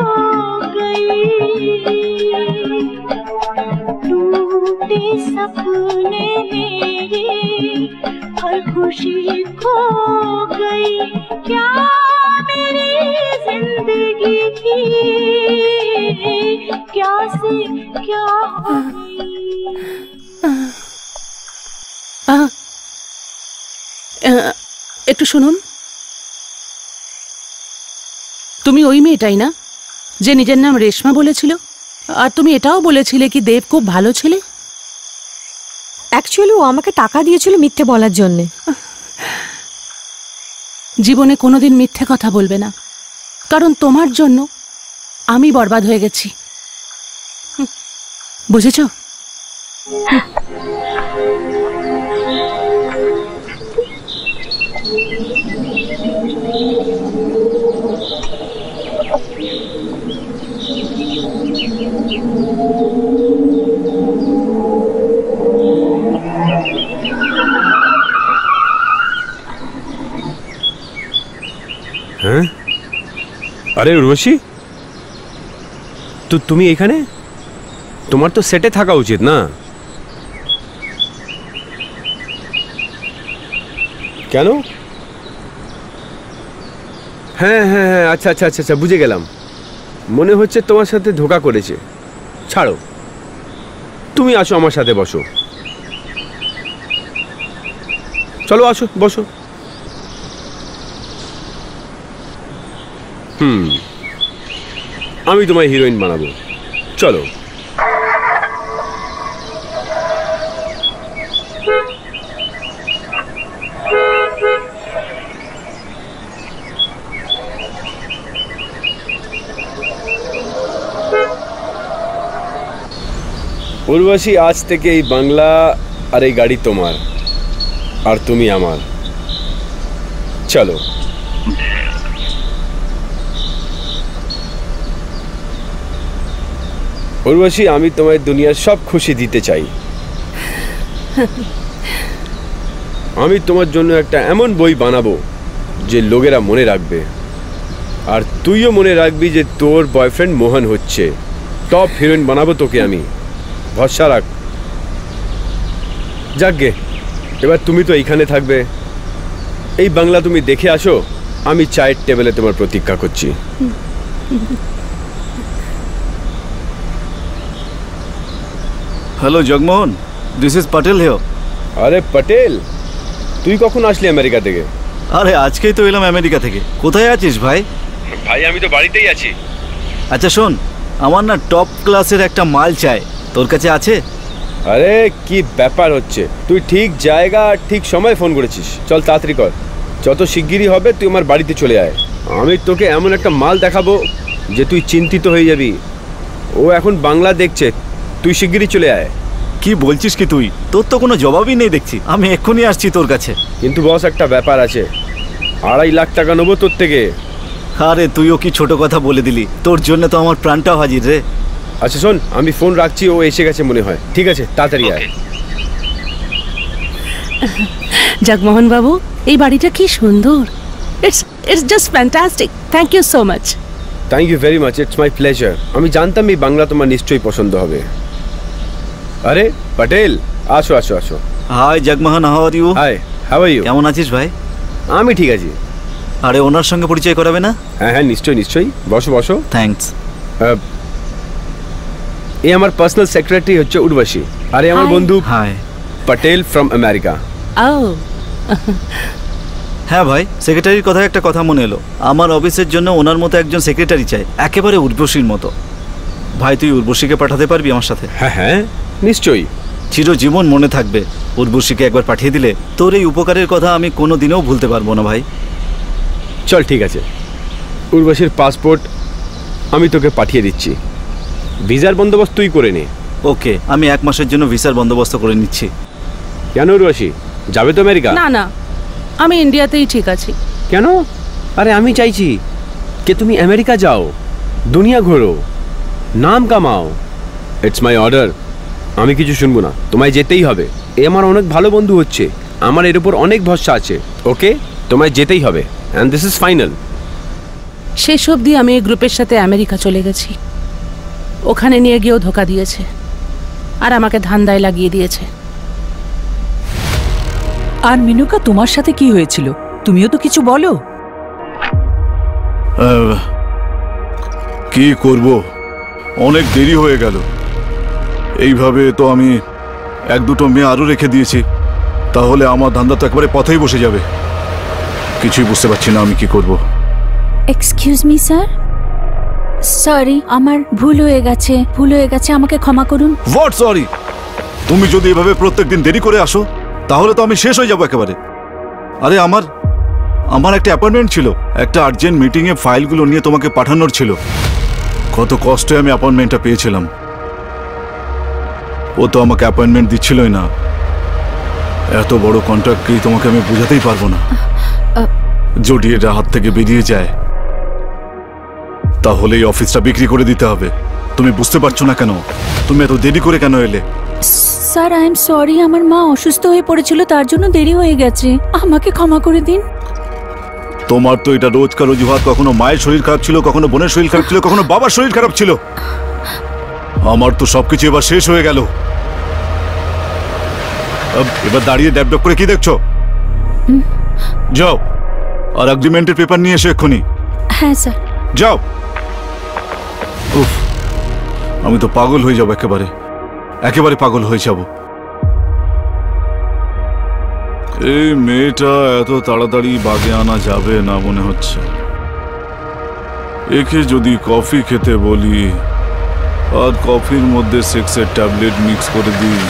गई। टूटे सपने मेरे, हर खुशी खो गई। क्या मेरी जिंदगी थी, क्या से क्या हो गई। একটু শুনুন, তুমি ওই মেয়েটাই না যে নিজের নাম রেশমা বলেছিল? আর তুমি এটাও বলেছিলে কি দেব খুব ভালো ছেলে? অ্যাকচুয়ালি ও আমাকে টাকা দিয়েছিল মিথ্যে বলার জন্যে। জীবনে কোনোদিন মিথ্যে কথা বলবে না, কারণ তোমার জন্য আমি বরবাদ হয়ে গেছি। বুঝেছো? হ্যাঁ, আরে উর্বশী, তুমি এখানে? তোমার তো সেটে থাকা উচিত না? কেন? হ্যাঁ হ্যাঁ হ্যাঁ, আচ্ছা আচ্ছা আচ্ছা আচ্ছা, বুঝে গেলাম। মনে হচ্ছে তোমার সাথে ধোঁকা করেছে। ছাড়ো, তুমি আসো আমার সাথে, বসো। চলো আসো, বসো। আমি তোমায় হিরোইন বানাবো, চলো। উর্বশী, আজ থেকে এই বাংলা আর এই গাড়ি তোমার, আর তুমি আমার। চলো। উর্বশী, আমি তোমায় দুনিয়ার সব খুশি দিতে চাই। আমি তোমার জন্য একটা এমন বই বানাবো যে লোকেরা মনে রাখবে, আর তুইও মনে রাখবি যে তোর বয়ফ্রেন্ড মোহন হচ্ছে। টপ হিরোইন বানাবো তোকে আমি, ভরসা রাখ। যাকগে, এবার তুমি তো এইখানে থাকবে। এই বাংলা তুমি দেখে আসো, আমি চায়ের টেবিলে তোমার প্রতীক্ষা করছি। Hello Jagmohan, this is Patel here. আরে পটেল, তুই কখন আসলি আমেরিকা থেকে? আরে আজকেই তো এলাম আমেরিকা থেকে। কোথায় আছিস ভাই? ভাই আমি তো বাড়িতেই আছি। আচ্ছা শোন, আমার না টপ ক্লাসের একটা মাল চাই, তোর কাছে আছে? আরে কি ব্যাপার হচ্ছে, তুই ঠিক জায়গা আর ঠিক সময় ফোন করেছিস। চল তাড়াতাড়ি কর, যত শিগগিরই হবে তুই আমার বাড়িতে চলে আয়। আমি তোকে এমন একটা মাল দেখাবো যে তুই চিন্তিত হয়ে যাবি। ও এখন বাংলা দেখছে, তুই শিগগিরই চলে আয়। কি বলছিস কি তুই? তোর তো কোনো জবাবই নেই দেখছি। আমি এক্ষুনি আসছি তোর কাছে। কিন্তু বস একটা ব্যাপার আছে, 2.5 লাখ টাকা নেবো তোর থেকে। আরে তুইও কি ছোট কথা বলে দিলি, তোর জন্য তো আমার প্রাণটাও হাজির রে। আচ্ছা শোন, আমি ফোন রাখছি, ও এসে গেছে মনে হয়। ঠিক আছে, তাড়াতাড়ি আয়। জগমোহন বাবু, এই বাড়িটা কি সুন্দর। It's just fantastic. Thank you so much. Thank you very much, it's my pleasure. আমি জানতাম এই বাংলা তোমার নিশ্চয়ই পছন্দ হবে। আরে পটেল, আসো আসো আসো। Hi Jagmohan, how are you? Hi, how are you? কেমন আছিস ভাই? আমি ঠিক আছি। আরে ওনার সঙ্গে পরিচয় করাবে না? হ্যাঁ হ্যাঁ, নিশ্চয়ই নিশ্চয়ই, বসো বসো। থ্যাঙ্কস। এই আমার পার্সোনাল সেক্রেটারি হচ্ছে উর্বশী, আরে আমার বন্ধু হাই পটেল ফ্রম আমেরিকা। ও হ্যাঁ ভাই, সেক্রেটারির কথা একটা কথা মনে এলো। আমার অফিসের জন্য ওনার মতো একজন সেক্রেটারি চাই, একেবারে উর্বশীর মতো। ভাই তুই উর্বশীকে পাঠাতে পারবি আমার সাথে? হ্যাঁ হ্যাঁ নিশ্চয়ই। চিরজীবন মনে থাকবে, উর্বশীকে একবার পাঠিয়ে দিলে তোর এই উপকারের কথা আমি কোনো দিনেও ভুলতে পারবো না ভাই। চল ঠিক আছে, উর্বশীর পাসপোর্ট আমি তোকে পাঠিয়ে দিচ্ছি, ভিসার বন্দোবস্ত তুই করে নে। ওকে, আমি 1 মাসের জন্য ভিসার বন্দোবস্ত করে নিচ্ছি। কেন উর্বশী, যাবে তো আমেরিকা? না না, আমি ইন্ডিয়াতেই ঠিক আছি। কেন? আরে আমি চাইছি যে তুমি আমেরিকা যাও, দুনিয়া ঘোরো, নাম কামাও। ইটস মাই অর্ডার, আমি কিছু শুনবো না, তোমায় যেতেই হবে। এ আমার অনেক ভালো বন্ধু হচ্ছে, আমার এর উপর অনেক ভরসা আছে। ওকে, তোমায় যেতেই হবে, অ্যান্ড দিস ইজ ফাইনাল। শেষ অবধি আমি এই গ্রুপের সাথে আমেরিকা চলে গেছি। ওখানে নিয়ে গিয়েও ধোকা দিয়েছে আর আমাকে ধান্দায় লাগিয়ে দিয়েছে। আর মিনুকা, তোমার সাথে কি হয়েছিল? তুমিও তো কিছু বলো। কি করব, অনেক দেরি হয়ে গেল। এইভাবে তো আমি 1-2টো মেয়ে আরও রেখে দিয়েছি, তাহলে আমার ধান্দা তো একবারে পথেই বসে যাবে। কিছুই বুঝতে পারছি না আমি কি করব। এক্সকিউজ মি স্যার, সরি, আমার ভুল হয়ে গেছে, আমাকে ক্ষমা করুন। What sorry? তুমি যদি এভাবে প্রত্যেকদিন দেরি করে আসো তাহলে তো আমি শেষ হয়ে যাবো একেবারে। আরে আমার একটা অ্যাপয়েন্টমেন্ট ছিল, একটা আর্জেন্ট মিটিংয়ে ফাইলগুলো নিয়ে তোমাকে পাঠানোর ছিল। কত কষ্টে আমি অ্যাপয়েন্টমেন্টটা পেয়েছিলাম, ও তো আমাকে অ্যাপয়েন্টমেন্ট দিচ্ছিলই না। এত বড় কন্ট্রাক্ট কি তোমাকে আমি বোঝাতেই পারবো না। যদি এটা হাত থেকে বেরিয়ে যায় তাহলে এই অফিসটা বিক্রি করে দিতে হবে। তুমি বুঝতে পারছো না কেন? তুমি এত দেরি করে কেন এলে? স্যার, আই এম সরি, আমার মা অসুস্থ হয়ে পড়েছিল, তার জন্য দেরি হয়ে গেছে, আমাকে ক্ষমা করে দিন। তোমার তো এটা রোজকার অজুহাত। কখনো মায়ের শরীর খারাপ ছিল, কখনো বোনের শরীর খারাপ ছিল, কখনো বাবার শরীর খারাপ ছিল। আমার তো সবকিছু এবার শেষ হয়ে গেল। এবার দাঁড়িয়ে ড্যাবড্যাব করে কি দেখছো? যাও আর এগ্রিমেন্টের পেপার নিয়ে এসো এক্ষুনি। হ্যাঁ স্যার। যাও। উফ, আমি তো পাগল হয়ে যাব, একেবারে পাগল হয়ে যাব। এই মেয়েটা এত তাড়াতাড়ি বাগে আনা যাবে না মনে হচ্ছে। একে যদি কফি খেতে বলি আর কফির মধ্যে সেক্সের ট্যাবলেট মিক্স করে দিই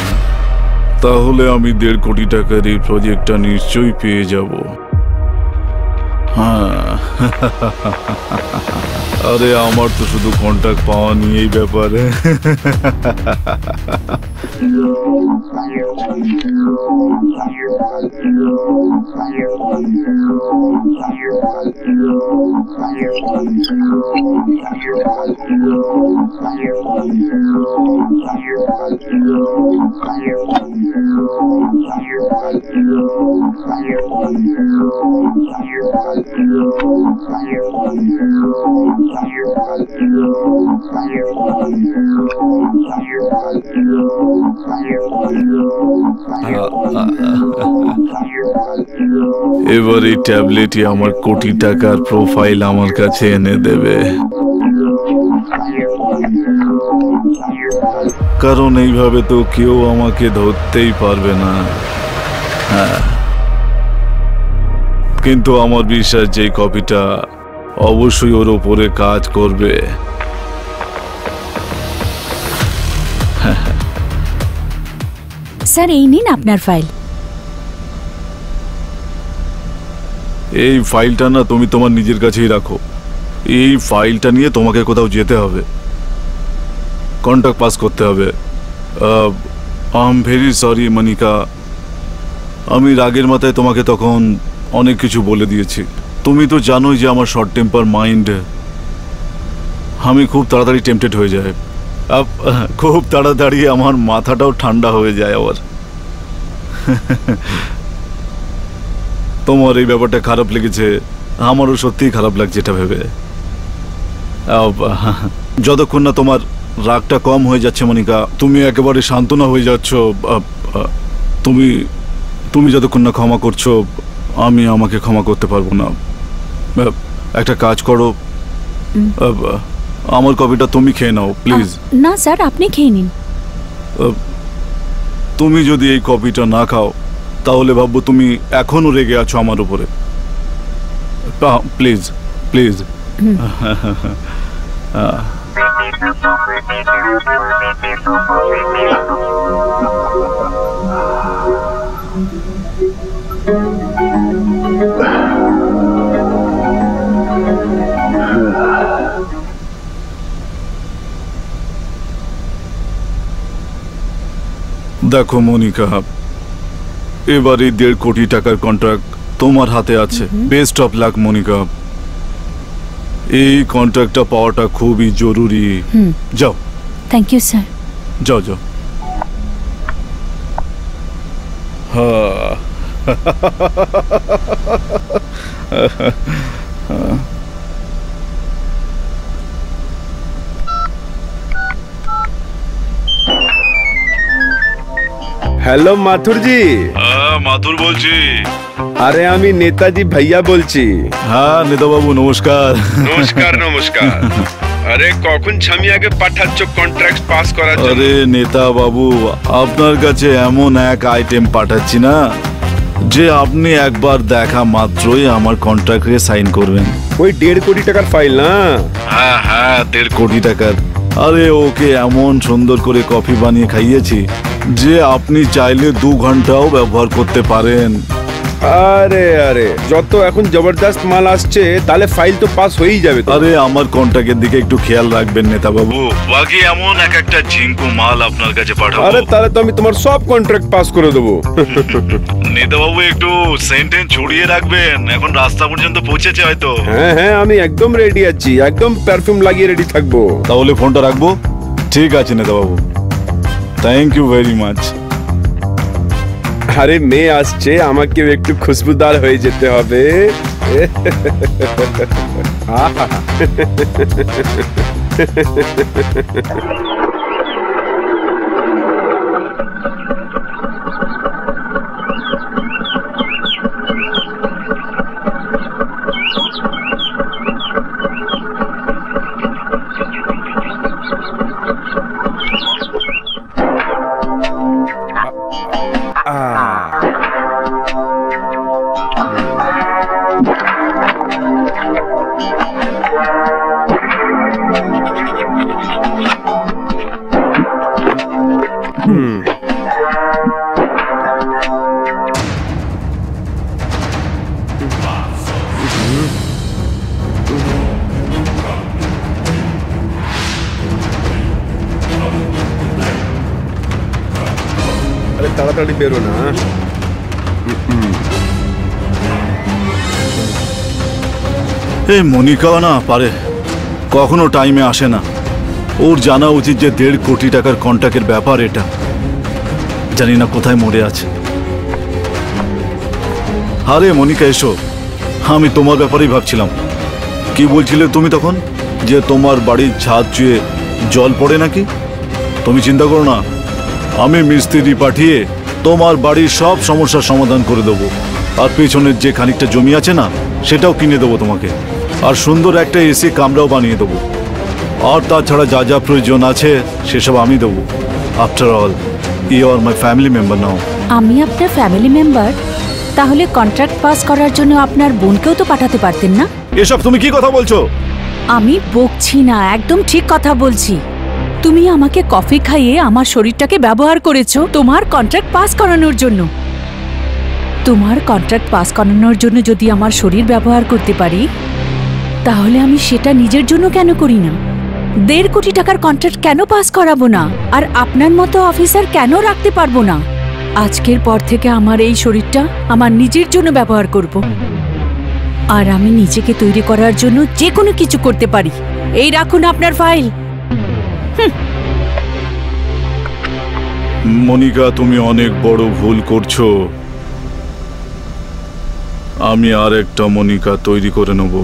তাহলে আমি 1.5 কোটি টাকার এই প্রজেক্টটা নিশ্চয়ই পেয়ে যাব। হ্যাঁ, আরে আমার তো শুধু কন্ট্যাক্ট পাওয়া নিয়েই ব্যাপারে। এবার এই ট্যাবলেটই আমার 1 কোটি টাকার প্রোফাইল আমার কাছে এনে দেবে, কারণ এইভাবে তো কেউ আমাকে ধরতেই পারবে না। হ্যাঁ, কিন্তু আমার বিশ্বাস যে কপিটা অবশ্যই ওর উপরে কাজ করবে। স্যার এই নিন আপনার ফাইল। এই ফাইলটা না তুমি তোমার নিজের কাছেই রাখো। এই ফাইলটা নিয়ে তোমাকে কোথাও যেতে হবে, কন্ট্রাক্ট পাস করতে হবে। I am very sorry Monica, আমি রাগের মাথায় তোমাকে তখন অনেক কিছু বলে দিয়েছি। তুমি তো জানোই যে আমার শর্ট টেম্পার মাইন্ড, আমি খুব তাড়াতাড়ি টেম্পটেড হয়ে যায়, খুব তাড়াতাড়ি আমার মাথাটাও ঠান্ডা হয়ে যায় আবার। তোমার এই ব্যাপারটা খারাপ লেগেছে, আমারও সত্যিই খারাপ লাগছে এটা ভেবে। যতক্ষণ না তোমার রাগটা কম হয়ে যাচ্ছে মনিকা, তুমি একেবারে সান্ত্বনা হয়ে যাচ্ছ, তুমি তুমি যতক্ষণ না ক্ষমা করছো আমি আমাকে ক্ষমা করতে পারবো না। একটা কাজ করো, আমার কপিটা তুমি খেয়ে নাও প্লিজ। না স্যার আপনি খেয়ে নিন। তুমি যদি এই কপিটা না খাও তাহলে ভাববো তুমি এখনো রেগে আছো আমার উপরে। Please please. দেখো মনিকা, এবারে 1.5 কোটি টাকার কন্ট্রাক্ট তোমার হাতে আছে। বেস্ট অফ লাক মনিকা, এই কন্ট্রাক্টটা পাওয়াটা খুবই জরুরি। যাও। Thank you sir. যাও যাও। হ্যালো মাথুরজি। মাথুর বলছি। আরে আমি নেতাজি ভাইয়া বলছি। হ্যাঁ নেতা বাবু নমস্কার। নমস্কার নমস্কার। আরে কখন ছামিয়াকে পাঠাচ্ছ কন্ট্রাক্ট পাস করার জন্য? আরে নেতা বাবু, আপনার কাছে এমন এক আইটেম পাঠাচ্ছি না যে আপনি একবার দেখা মাত্রই আমার কন্ট্রাক্টে সাইন করবেন। ওই 1.5 কোটি টাকার ফাইল না? হ্যাঁ হ্যাঁ 1.5 কোটি টাকার। আরে ওকে এমন সুন্দর করে কফি বানিয়ে খাইয়েছি যে আপনি চাইলে 2 ঘন্টাও ব্যবহার করতে পারেন। আরে আরে যত এখন জবরদস্ত মাল আসছে তাহলে ফাইল তো পাস হয়েই যাবে। আরে আমার কন্ট্রাক্টের দিকে একটু খেয়াল রাখবেন নেতা বাবু, বাকি এমন একটা ঝিঙ্কু মাল আপনার কাছে পাঠাবো। আরে তাহলে তো আমি তোমার সব কন্ট্রাক্ট পাস করে দেবো। নেতা বাবু একটু সেন্টেন্স ছড়িয়ে রাখবেন, এখন রাস্তা পর্যন্ত পৌঁছেছে হয়তো। হ্যাঁ হ্যাঁ আমি একদম রেডি আছি, একদম পারফিউম লাগিয়ে রেডি থাকবো। তাহলে ফোনটা রাখবো। ঠিক আছে নেতা বাবু, থ্যাংক ইউ ভেরি মাচ। আরে মেয়ে আসছে, আমাকেও একটু খুশবুদার হয়ে যেতে হবে। আরে তাড়াতাড়ি বেরো না। এই মনিকাও না পারে, কখনো টাইমে আসে না। ওর জানা উচিত যে 1.5 কোটি টাকার কন্ট্রাক্টের ব্যাপার এটা। জানি না কোথায় মরে আছে। আরে মনিকা এসো, আমি তোমার ব্যাপারেই ভাবছিলাম। কি বলছিলে তুমি তখন যে তোমার বাড়ির ছাদ চুয়ে জল পড়ে নাকি? তুমি চিন্তা করো না, আমি মিস্ত্রি পাঠিয়ে তোমার বাড়ির সব সমস্যার সমাধান করে দেবো। আর পেছনের যে খানিকটা জমি আছে না, সেটাও কিনে দেবো তোমাকে। আর সুন্দর একটা এসি কামরাও বানিয়ে দেবো। আর তাছাড়া যা যা প্রয়োজন আছে সেসব আমি দেবো। After all you are my family member now. আমি আপনার ফ্যামিলি মেম্বার? তাহলে কন্ট্রাক্ট পাস করার জন্য আপনার বোনকেও তো পাঠাতে পারতেন না? এসব তুমি কি কথা বলছো? আমি বকছি না, একদম ঠিক কথা বলছি। তুমি আমাকে কফি খাইয়ে আমার শরীরটাকে ব্যবহার করেছো তোমার কন্ট্রাক্ট পাস করানোর জন্য। তোমার কন্ট্রাক্ট পাস করানোর জন্য যদি আমার শরীর ব্যবহার করতে পারি, তাহলে আমি সেটা নিজের জন্য কেন করি না? 1.5 কোটি টাকার কন্ট্রাক্ট কেন পাস করাবো না? আর আপনার মতো অফিসার কেন রাখতে পারবো না? আজকের পর থেকে আমার এই শরীরটা আমার নিজের জন্য ব্যবহার করব। আর আমি নিজেকে তৈরি করার জন্য যে কোনো কিছু করতে পারি। এই রাখুন আপনার ফাইল। মনিকা, তুমি অনেক বড় ভুল করছো। আমি আর একটা মনিকা তৈরি করে নেব।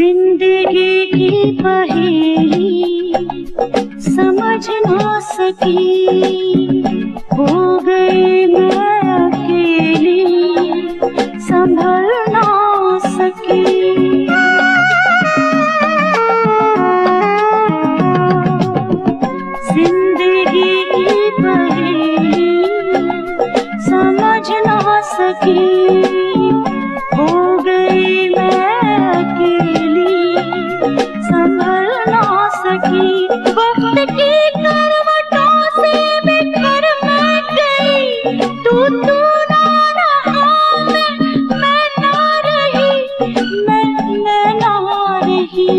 जिंदगी की पहेली समझ ना सकी, हो गई मैं अकेली संभल ना सकी। जिंदगी की पहेली समझ ना सकी, हो गई मैं अकेली संभल ना सकी। वक्त की करवटों से बिखर मैं गई, तू ना रहा, मैं ना रही, मैं ना रही।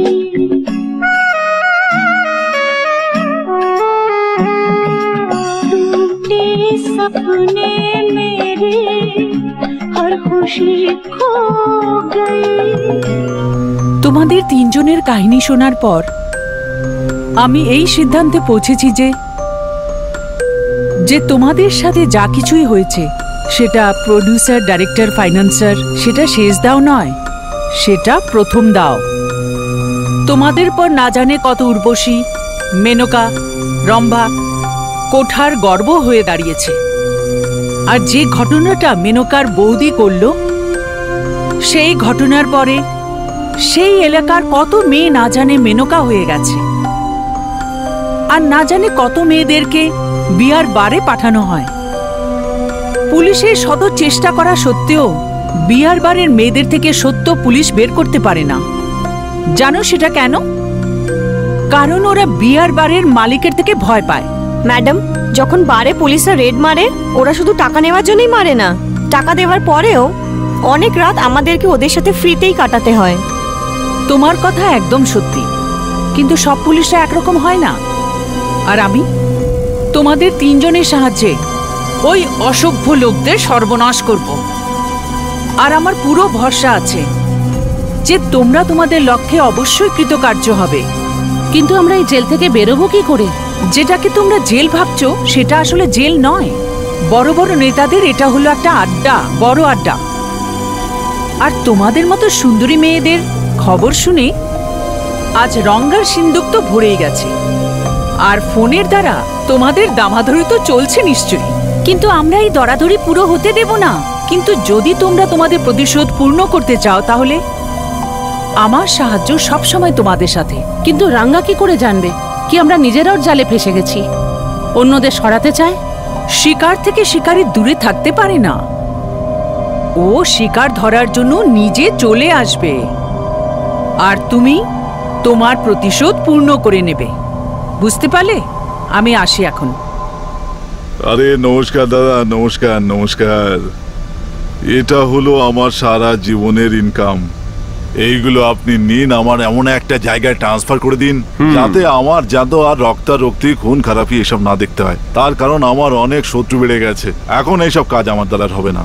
टूटे सपने मेरे हर खुशी खो गई। তোমাদের তিনজনের কাহিনী শোনার পর আমি এই সিদ্ধান্তে পৌঁছেছি যে তোমাদের সাথে যা কিছুই হয়েছে সেটা প্রোডিউসার, ডাইরেক্টর, ফাইন্যান্সার, সেটা শেষ দাও নয়, সেটা প্রথম দাও। তোমাদের পর না জানে কত উর্বশী, মেনকা, রম্ভা, কোঠার গর্ব হয়ে দাঁড়িয়েছে। আর যে ঘটনাটা মেনকার বৌদি করল, সেই ঘটনার পরে সেই এলাকার কত মেয়ে না জানে মেনকা হয়ে গেছে। আর না জানে কত মেয়েদেরকে বিয়ার বারে পাঠানো হয়। পুলিশের শত চেষ্টা করা সত্ত্বেও বিয়ার বারের মেয়েদের থেকে সত্য পুলিশ বের করতে পারে না। জানো সেটা কেন? কারণ ওরা বিয়ার বারের মালিকের থেকে ভয় পায়। ম্যাডাম, যখন বারে পুলিশরা রেড মারে, ওরা শুধু টাকা নেওয়ার জন্যই মারে না, টাকা দেওয়ার পরেও অনেক রাত আমাদেরকে ওদের সাথে ফ্রিতেই কাটাতে হয়। তোমার কথা একদম সত্যি, কিন্তু সব পুলিশরা একরকম হয় না। আর আমি তোমাদের তিনজনের সাহায্যে ওই অসভ্য লোকদের সর্বনাশ করব। আর আমার পুরো ভরসা আছে যে তোমরা তোমাদের লক্ষ্যে অবশ্যই কৃতকার্য হবে। কিন্তু আমরা এই জেল থেকে বেরোবো কি করে? যেটাকে তোমরা জেল ভাবছো সেটা আসলে জেল নয়। বড় বড় নেতাদের এটা হলো একটা আড্ডা, বড় আড্ডা। আর তোমাদের মতো সুন্দরী মেয়েদের খবর শুনে আজ রঙ্গার সিন্দুক তো ভরেই গেছে। আর ফোনের দ্বারা তোমাদের দামাধরি তো চলছে নিশ্চয়ই। কিন্তু আমরা এই দরাদরি পুরো হতে দেব না। কিন্তু যদি তোমরা তোমাদের প্রতিশোধ পূর্ণ করতে চাও, তাহলে আমার সাহায্য সবসময় তোমাদের সাথে। কিন্তু রাঙ্গা কি করে জানবে কি আমরা নিজেরাও জালে ফেসে গেছি? অন্যদের সরাতে চায়। শিকার থেকে শিকারি দূরে থাকতে পারে না। ও শিকার ধরার জন্য নিজে চলে আসবে, আর তুমি তোমার প্রতিশোধ পূর্ণ করে নেবে। বুঝতে পারলে? আমি আসি এখন। আরে নমস্কার দাদা, নমস্কার নমস্কার। এটা হলো আমার সারা জীবনের ইনকাম। এইগুলো আপনি নিন, আমার এমন একটা জায়গায় ট্রান্সফার করে দিন যাতে আমার যাদু আর রক্তারক্তি, খুন খারাপি এসব না দেখতে হয়। তার কারণ আমার অনেক শত্রু বেড়ে গেছে। এখন এইসব কাজ আমার দ্বারা হবে না।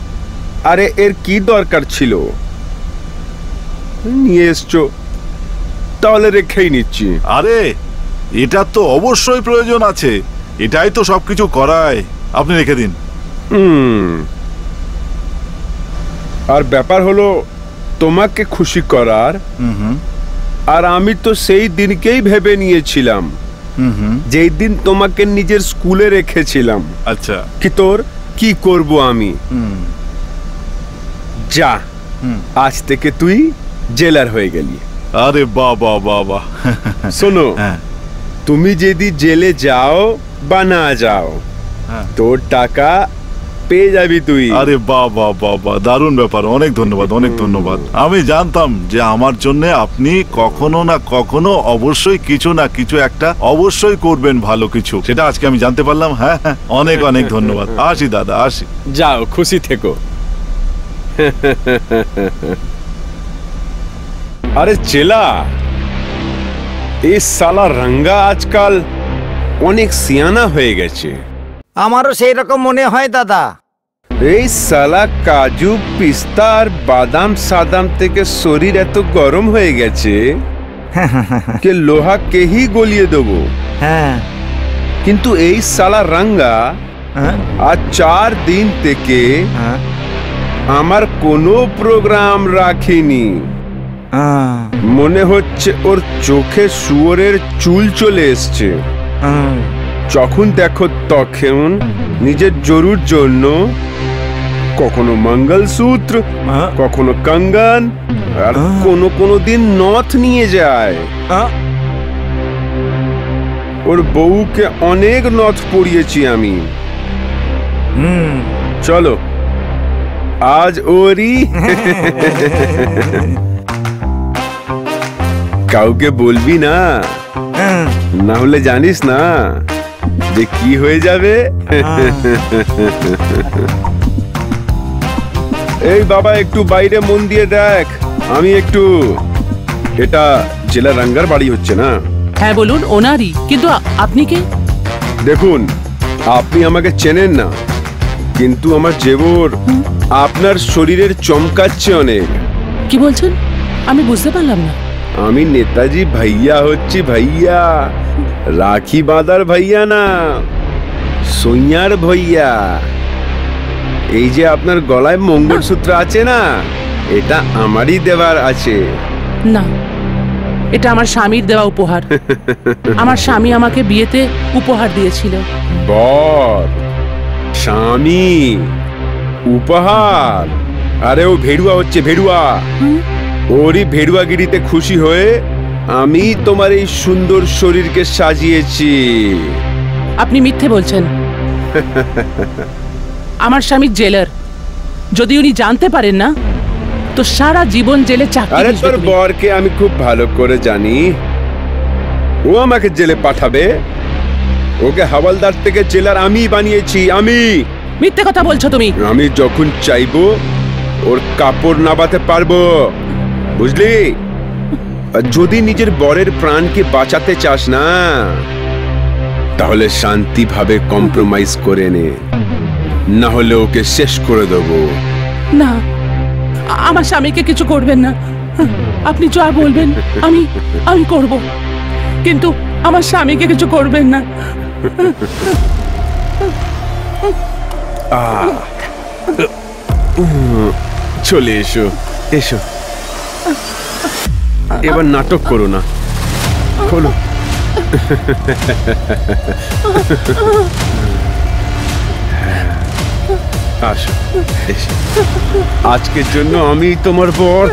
আরে এর কি দরকার ছিল? নিয়ে এসছো, তাহলে রেখেই নিচ্ছি। আরে এটার তো অবশ্যই প্রয়োজন আছে, এটাই তো সবকিছু করায়। আপনি রেখে দিন। আর ব্যাপার হলো তোমাকে খুশি করার। আর আমি তো সেই দিনকেই ভেবে নিয়েছিলাম, যেই দিন তোমাকে নিজের স্কুলে রেখেছিলাম। আচ্ছা, কি তোর কি করব আমি। যা, আজ থেকে তুই জেলার হয়ে গেলি। আরে বাবা বাবা। শোনো, তুমি যদি জেলে যাও বা না যাও, তোর টাকা পেয়ে যাবি তুই। আরে বাবা বাবা, দারুণ ব্যাপার। অনেক ধন্যবাদ, অনেক ধন্যবাদ। আমি জানতাম যে আমার জন্য আপনি কখনো না কখনো অবশ্যই কিছু না কিছু একটা অবশ্যই করবেন, ভালো কিছু। সেটা আজকে আমি জানতে পারলাম। হ্যাঁ, অনেক অনেক ধন্যবাদ। আসি দাদা, আসি। যাও, খুশি থেকো। আরে চেলা, এই সালা রঙ্গা আজকাল অনেক সিয়ানা হয়ে গেছে। আমারও সেই রকম মনে হয় দাদা। এই সালা কাজু পিস্তা আর বাদাম সাদাম থেকে শরীর এত গরম হয়ে গেছে যে লোহা কেহি গলিয়ে দেবো। হ্যাঁ, কিন্তু এই সালা রঙ্গা আজ 4 দিন থেকে আমার কোনো প্রোগ্রাম রাখিনি। মনে হচ্ছে ওর চোখে শুয়োরের চুল চলে এসছে। যখন দেখো তখন নিজের জরুর জন্য কখনো মঙ্গলসূত্র, কখনো কঙ্গন, আর কোনো দিন নথ নিয়ে যায়। ওর বউকে অনেক নথ পরিয়েছি আমি। চলো, আজ ওরই। কাউকে বলবি না, না হলে জানিস না যে কি হয়ে যাবে। এই বাবা, একটু বাইরে মন দিয়ে দেখ। আমি একটু, এটা জেলা রঙ্গার বাড়ি হচ্ছে না? হ্যাঁ বলুন, ওনারই। কিন্তু আপনি কে? দেখুন, আপনি আমাকে চেনেন না, কিন্তু আমার জেবর আপনার শরীরের চমকাচ্ছে অনেক। কি বলছেন? আমি বুঝতে পারলাম না। আমি নেতাজি ভাইয়া হচ্ছি, ভাইয়া। রাখি বাঁধার ভাইয়া না, সৈয়ার ভাইয়া। এই যে আপনার গলায় মঙ্গলসূত্র আছে না, এটা আমারই দেওয়ার আছে। না, এটা আমার স্বামীর দেওয়া উপহার। আমার স্বামী আমাকে বিয়েতে উপহার দিয়েছিল। বর, স্বামী, উপহার? আরে ও ভেড়ুয়া হচ্ছে, ভেড়ুয়া। ওরই ভেড়ুয়াগিরিতে খুশি হয়ে আমি তোমার এই সুন্দর শরীরকে সাজিয়েছি। আপনি মিথ্যে বলছেন। আমার স্বামী জেলার। যদি উনি জানতে পারেন না, তো সারা জীবন জেলে চাকরি। আরে তোর বরকে আমি খুব ভালো করে জানি। ও আমাকে জেলে পাঠাবে? ওকে হাওলদার থেকে জেলার আমি বানিয়েছি, আমি। মিথ্যে কথা বলছো তুমি। আমি যখন চাইবো ওর কাপড় নাবাতে পারবো, বুঝলি? যদি নিজের বরের প্রাণকে বাঁচাতে চাস না, তাহলে শান্তিভাবে কম্প্রোমাইজ করে নে, না হলে ওকে শেষ করে দেবো। না, আমার স্বামীকে কিছু করবেন না। আপনি যা বলবেন আমি করব, কিন্তু আমার স্বামীকে কিছু করবেন না। চলে এসো, এসো। এবার নাটক করো না, খোলো। আসো, এসো। আজকের জন্য আমি তোমার বর।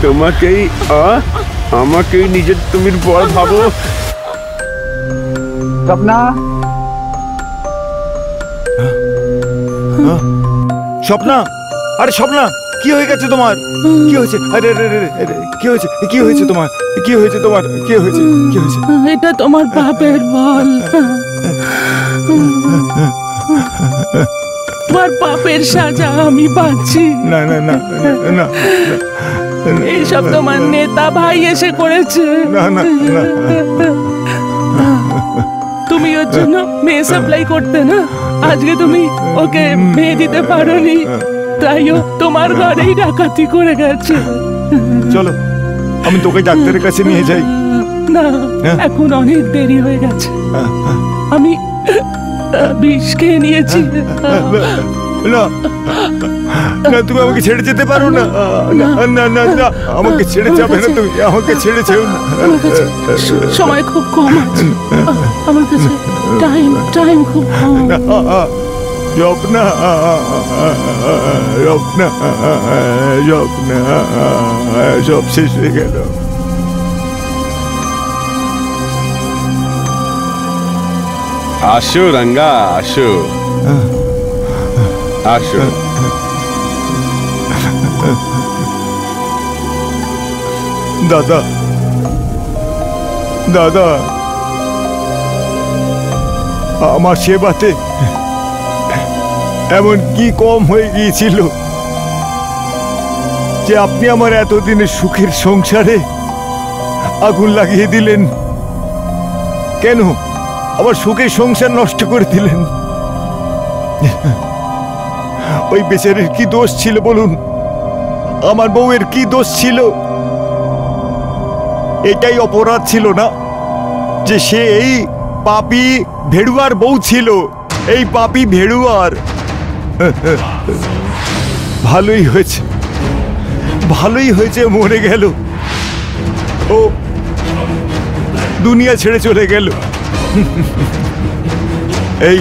তোমাকেই, আমাকেই নিজের তুমি বর ভাবো। স্বপ্না, স্বপ্না, আরে স্বপ্না, কি হয়ে গেছে তোমার? কি হয়েছে? আরে কি হয়েছে? কি হয়েছে তোমার? কি হয়েছে তোমার? কি হয়েছে? কি হয়েছে? এটা তোমার পাপের ফল। তোমার পাপের সাজা আমি পাচ্ছি। না না না না, এইসব তোমার নেতা ভাই এসে করেছে। না না না। তুমি ওর জন্য মেয়ে সাপ্লাই করতে না, আজকে তুমি ওকে মেয়ে দিতে পারোনি, তাই ও তোমার ঘরেই ডাকাতি করে গেছে। চলো, আমি তোকে ডাক্তারের কাছে নিয়ে যাই। না, এখন অনেক দেরি হয়ে গেছে। আমি বিষ খেয়ে নিয়েছি। না না, তুমি আমাকে ছেড়ে যেতে পারো না। না না না না, আমাকে ছেড়ে যাবে না, তুমি আমাকে ছেড়ে যেও না। আমার কাছে সময় খুব কম আছে, আমার কাছে টাইম খুব কম। রপ্না, রপ্না, রপ্না, সব শেষ হয়ে গেল। আসো রঙ্গা, আসো আসো। দাদা, দাদা, আমার সেবাতে এমন কি কম হয়ে গিয়েছিল যে আপনি আমার এতদিনের সুখের সংসারে আগুন লাগিয়ে দিলেন? কেন আমার সুখের সংসার নষ্ট করে দিলেন? ওই বেচারের কি দোষ ছিল বলুন? আমার বউয়ের কি দোষ ছিল? এটাই অপরাধ ছিল না যে সে এই পাপী ভেড়ুয়ার বউ ছিল? এই পাপী ভেড়ুয়ার। ভালোই হয়েছে, ভালোই হয়েছে মরে গেল। ও দুনিয়া ছেড়ে চলে গেল। এই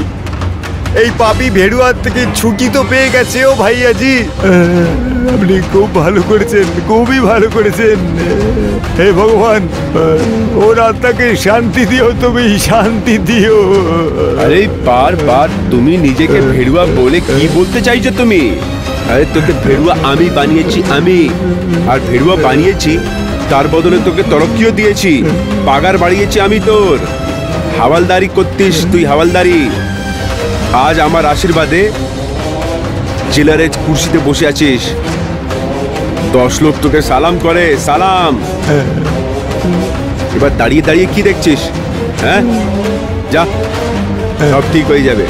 এই পাপী ভেড়ুয়ার থেকে ছুটি তো পেয়ে গেছে ও ভাইয়াজি। আপনি খুব ভালো করেছেন, খুবই ভালো করেছেন। হে ভগবান, ওর আত্মাকে শান্তি দিও, তুমি শান্তি দিও। আরে বারবার তুমি নিজেকে ভেড়ুয়া বলে কি বলতে চাইছো তুমি? আরে তোকে ভেড়ুয়া আমি বানিয়েছি, আমি। আর ভেড়ুয়া বানিয়েছি তার বদলে তোকে তরক্কিও দিয়েছি, পাগার বাড়িয়েছি আমি তোর। হাওয়ালদারি করতিস তুই, হাওয়ালদারি। আজ আমার আশীর্বাদে জেলারের কুর্সিতে বসে আছিস। 10 লোক তোকে সালাম করে, সালাম। এবার দাঁড়িয়ে দাঁড়িয়ে কি দেখছিস? হ্যাঁ, যা, সব ঠিক হয়ে যাবে,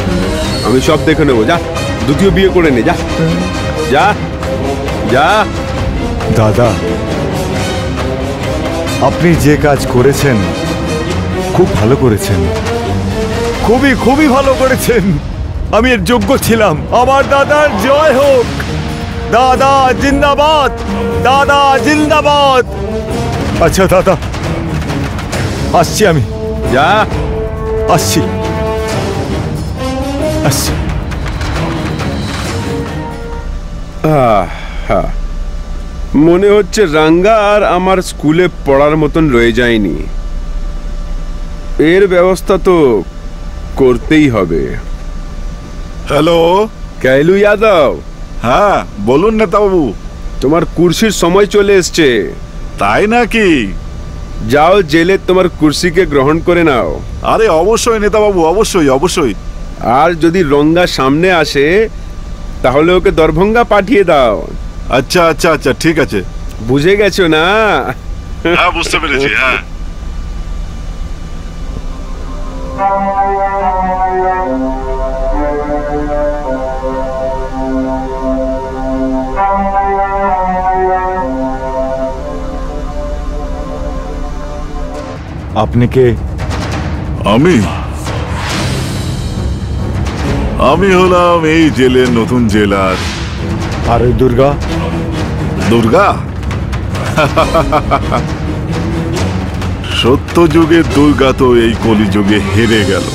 আমি সব দেখে নেবো। যা, দ্বিতীয় বিয়ে করে নে, যা যা যা। দাদা, আপনি যে কাজ করেছেন খুব ভালো করেছেন, খুবই খুবই ভালো করেছেন। আমি এর যোগ্য ছিলাম। আমার দাদার জয় হোক। দাদা জিন্দাবাদ, দাদা জিন্দাবাদ। আচ্ছা দাদা, আসছি আমি, যা, আসছি আসছি। মনে হচ্ছে রাঙ্গা আর আমার স্কুলে পড়ার মতন রয়ে যায়নি। এর ব্যবস্থা তো করতেই হবে। হ্যালো, कैलू यादव। হ্যাঁ বলুন নেতাবাবু। তোমার কুর্সির সময় চলে এসছে। তাই নাকি? যাও জেলে তোমার কুর্সিকে গ্রহণ করে নাও। আরে অবশ্যই নেতাবাবু, অবশ্যই অবশ্যই। আর যদি রঙ্গা সামনে আসে তাহলে ওকে দরভঙ্গা পাঠিয়ে দাও। আচ্ছা আচ্ছা আচ্ছা, ঠিক আছে। বুঝে গেছো না? হ্যাঁ বুঝতে পেরেছি। হ্যাঁ আপনি কে? আমি হলাম এই জেলের নতুন জেলার। আর ওই দুর্গা? দুর্গা? সত্য যুগের দুর্গা তো এই কলিযুগে হেরে গেল।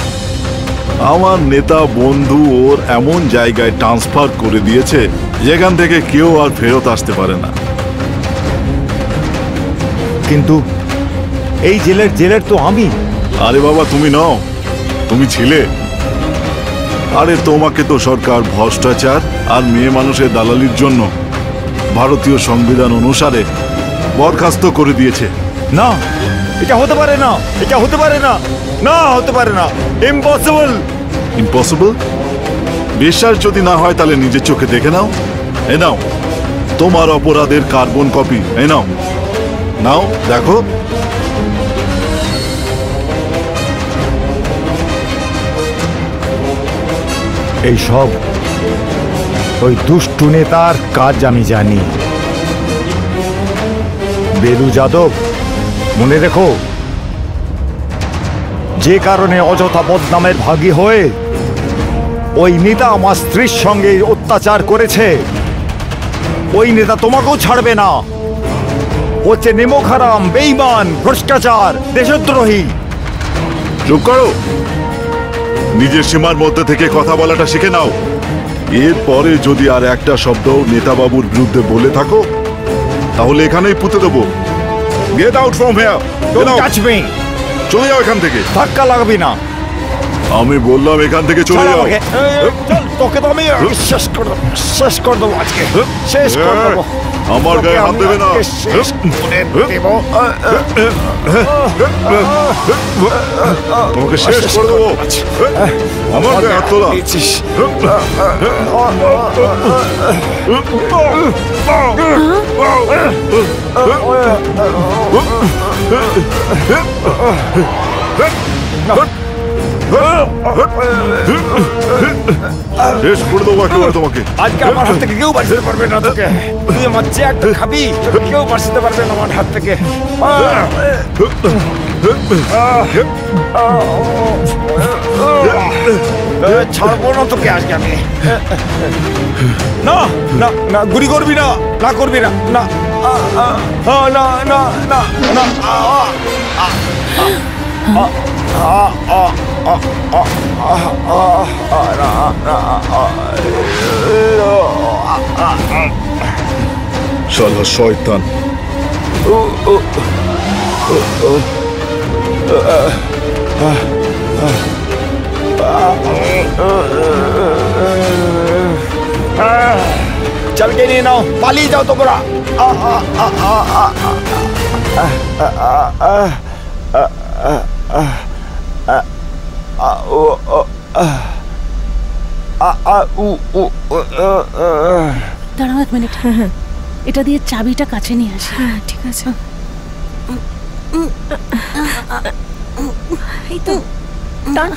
আমার নেতা বন্ধু ওর এমন জায়গায় ট্রান্সফার করে দিয়েছে যেখান থেকে কেউ আর ফেরত আসতে পারে না। কিন্তু এই জেলের তো আমি। আরে বাবা, তুমি নও, তুমি ছিলে। আরে তোমাকে তো সরকার ভ্রষ্টাচার আর মেয়ে মানুষের দালালির জন্য ভারতীয় সংবিধান অনুসারে বরখাস্ত করে দিয়েছে। না, এটা হতে পারে না, এটা হতে পারে না, না হতে পারে না, ইম্পসিবল। ইম্পসিবল? বিশ্বাস যদি না হয় তাহলে নিজের চোখে দেখে নাও। এ নাও তোমার অপরাধের কার্বন কপি, এ নাও, নাও দেখো। এই সব ওই দুষ্টু নেতার কাজ আমি জানি। বেলু যাদব, মনে রেখো, যে কারণে অযথা বদনামের ভাগী হয়ে ওই নেতা আমার স্ত্রীর সঙ্গে অত্যাচার করেছে। ওই নেতা তোমাকেও ছাড়বে না। হচ্ছে নিমক হারাম, বেঈমান, ভ্রষ্টাচার, দেশদ্রোহী। চুপ করো, নিজের সীমার মধ্যে থেকে কথা বলাটা শিখে নাও। এরপরে যদি আর একটা শব্দ নেতাবাবুর বিরুদ্ধে বলে থাকো তাহলে এখানেই পুঁতে দেবো। Get out from here. Don't touch me! চলে যাও এখান থেকে। ধাক্কা লাগবি না। আমি বললাম এখান থেকে চলে যাও। চল, তোকে তো আমি শেষ করে দেবো আজকে, শেষ করে দেবো। আমার গায়ে হাত দেবে না। শেষ করে দেব। তোমাকে শেষ করে দেবো। আমার গায়ে হাত তোলা। শেষ করে দেবো একেবারে তোমাকে। আজকে আমার হাত থেকে কেউ বাঁচতে পারবে না তোকে। তুই আমার চেয়ে একটা খাবি, তোকে কেউ বাঁচতে পারবে না আমার হাত থেকে। ছাড়বো না তোকে আজকে আমি। না না না, গুলি করবি না, না করবি না, না না না না না। শালা শয়তান। चल के नहीं नाओ, पाली जाओ तो बुरा। দাঁড়াও এক মিনিট, এটা দিয়ে চাবিটা কাছে নিয়ে আসি। হ্যাঁ ঠিক আছে। এই তো টান।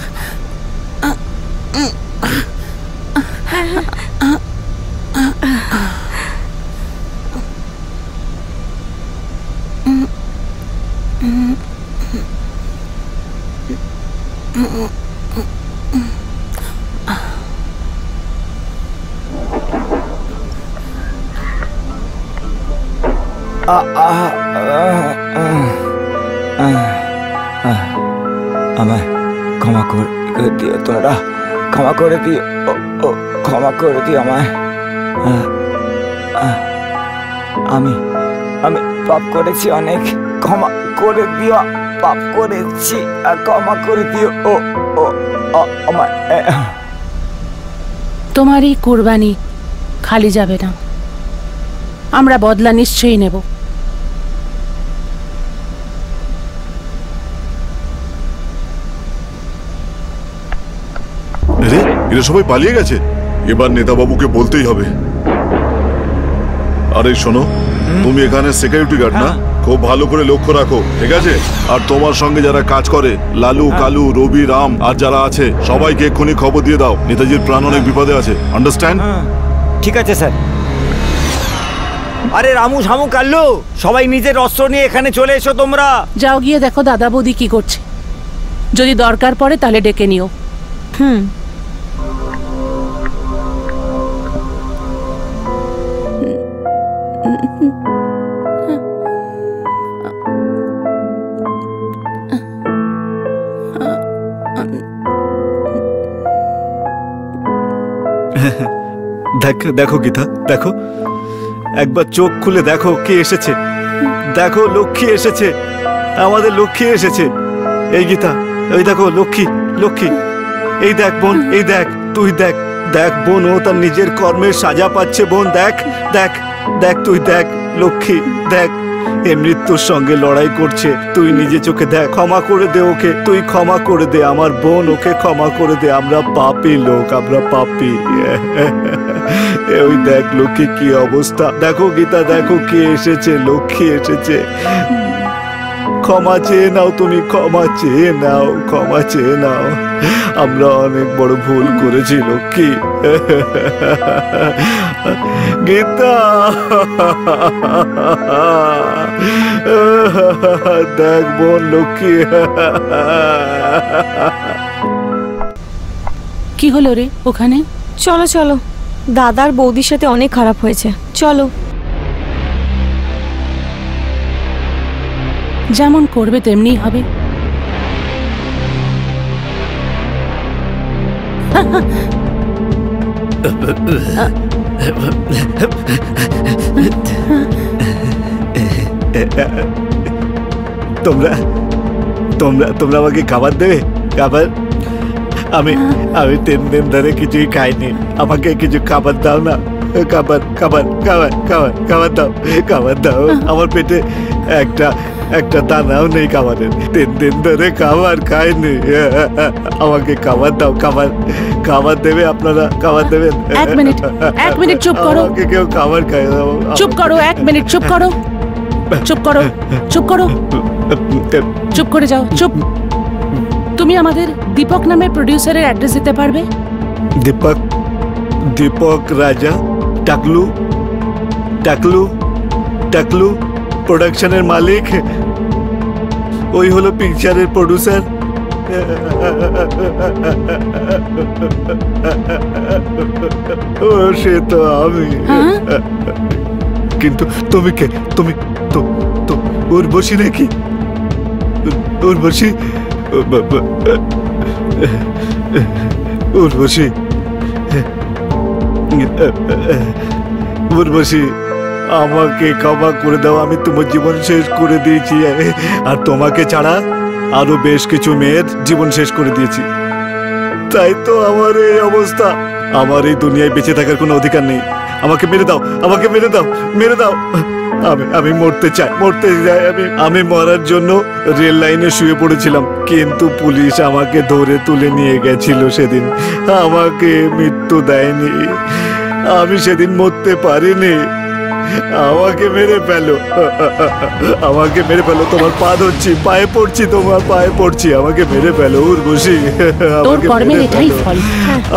আমায় ক্ষমা করে দিও তোমরা, ক্ষমা করে দিও, ক্ষমা করে দিও আমায়। আমি আমি পাপ করেছি অনেক, ক্ষমা করে দিও, পাপ করেছি, ক্ষমা করে দিও। আমায়। তোমার এই কোরবানি খালি যাবে না, আমরা বদলা নিশ্চয়ই নেব। এরা সবাই পালিয়ে গেছে। এবার নেতাবাবুকে বলতেই হবে। আরে শোনো, তুমি এখানে সিকিউরিটি গার্ড না? খুব ভালো করে লক্ষ্য রাখো, ঠিক আছে? আর তোমার সঙ্গে যারা কাজ করে, লালু, কালু, রবি, রাম আর যারা আছে, সবাইকে এক্ষুনি খবর দিয়ে দাও। নেতাজির প্রাণ অনেক বিপদে আছে, আন্ডারস্ট্যান্ড? ঠিক আছে স্যার। আরে রামু, শামু, কাল্লু, সবাই নিজের অস্ত্র নিয়ে এখানে চলে এসো তোমরা। যাও গিয়ে দেখো দাদা বৌদি কি করছে, যদি দরকার পড়ে তাহলে ডেকে নিও। হুম। দেখো গীতা, দেখো একবার চোখ খুলে দেখো কে এসেছে। দেখো লক্ষ্মী এসেছে, আমাদের লক্ষ্মী এসেছে। এই গীতা, ওই দেখো লক্ষ্মী, লক্ষ্মী। এই দেখ বোন, এই দেখ, তুই দেখ, দেখ বোন, ও তার নিজের কর্মের সাজা পাচ্ছে বোন। দেখ দেখ দেখ, তুই দেখ লক্ষ্মী, দেখ এ মৃত্যুর সঙ্গে লড়াই করছে। তুই নিজে চোখে দেখ, ক্ষমা করে দে ওকে, তুই ক্ষমা করে দে আমার বোন, ওকে ক্ষমা করে দে। আমরা পাপী লোক, আমরা পাপী। ওই দেখ লক্ষ্মী কি অবস্থা। দেখো গীতা, দেখো কে এসেছে, লক্ষ্মী এসেছে। ক্ষমা চেয়ে নাও, তুমি ক্ষমা চেয়ে নাও, ক্ষমা চেয়ে নাও। আমরা অনেক বড় ভুল করেছি লক্ষ্মী। গীতা দেখ বোন, লক্ষ্মী। কি হলো রে ওখানে? চলো চলো, দাদার বৌদির সাথে অনেক খারাপ হয়েছে, চলো। যেমন করবে তেমনি হবে। তোমরা তোমরা তোমরা আমাকে খাবার দেবে? খাবার? আমি 3 দিন ধরে কিছুই খাইনি, আমাকে কিছু খাবার দাও না। খাবার খাবার খাবার খাবার খাবার দাও, খাবার দাও। আমার পেটে একটা দানাও নেই খাবারের, 3 দিন ধরে খাবার খাইনি। আমাকে খাবার দাও, খাবার দেবে আপনারা? খাবার দেবেন? এক মিনিট চুপ করো। আমাকে কেউ খাবার খাই দাও। চুপ করো, 1 মিনিট চুপ করো, চুপ করো, চুপ করো, চুপ করে যাও, চুপ। তুমি আমাদের দীপক নামের প্রডিউসারের অ্যাড্রেস দিতে পারবে? দীপক রাজা, টাকলু প্রোডাকশনের মালিক, ওই হলো পিকচারের প্রডিউসার। ও সে তো আমি। কিন্তু তুমি কে? তুমি তো উর্বশী নাকি? উর্বশী আমাকে ক্ষমা করে দাও, আমি তোমার জীবন শেষ করে দিয়েছি, আর তোমাকে ছাড়া আরো বেশ কিছু মেয়ের জীবন শেষ করে দিয়েছি। তাই তো আমার এই অবস্থা। আমার এই দুনিয়ায় বেঁচে থাকার কোনো অধিকার নেই। আমাকে মেরে দাও, আমাকে মেরে দাও, মেরে দাও। আমি মরতে চাই। আমি মরার জন্য রেল লাইনে শুয়ে পড়েছিলাম, কিন্তু পুলিশ আমাকে ধরে তুলে নিয়ে গেছিল সেদিন। আমাকে মৃত্যু দেয়নি, আমি সেদিন মরতে পারিনি। আমাকে মেরে ফেলো, আমাকে মেরে ফেলো। তোমার পা ধরছি, পায়ে পড়ছি, তোমার পায়ে পড়ছি, আমাকে মেরে ফেলো উর্বশী।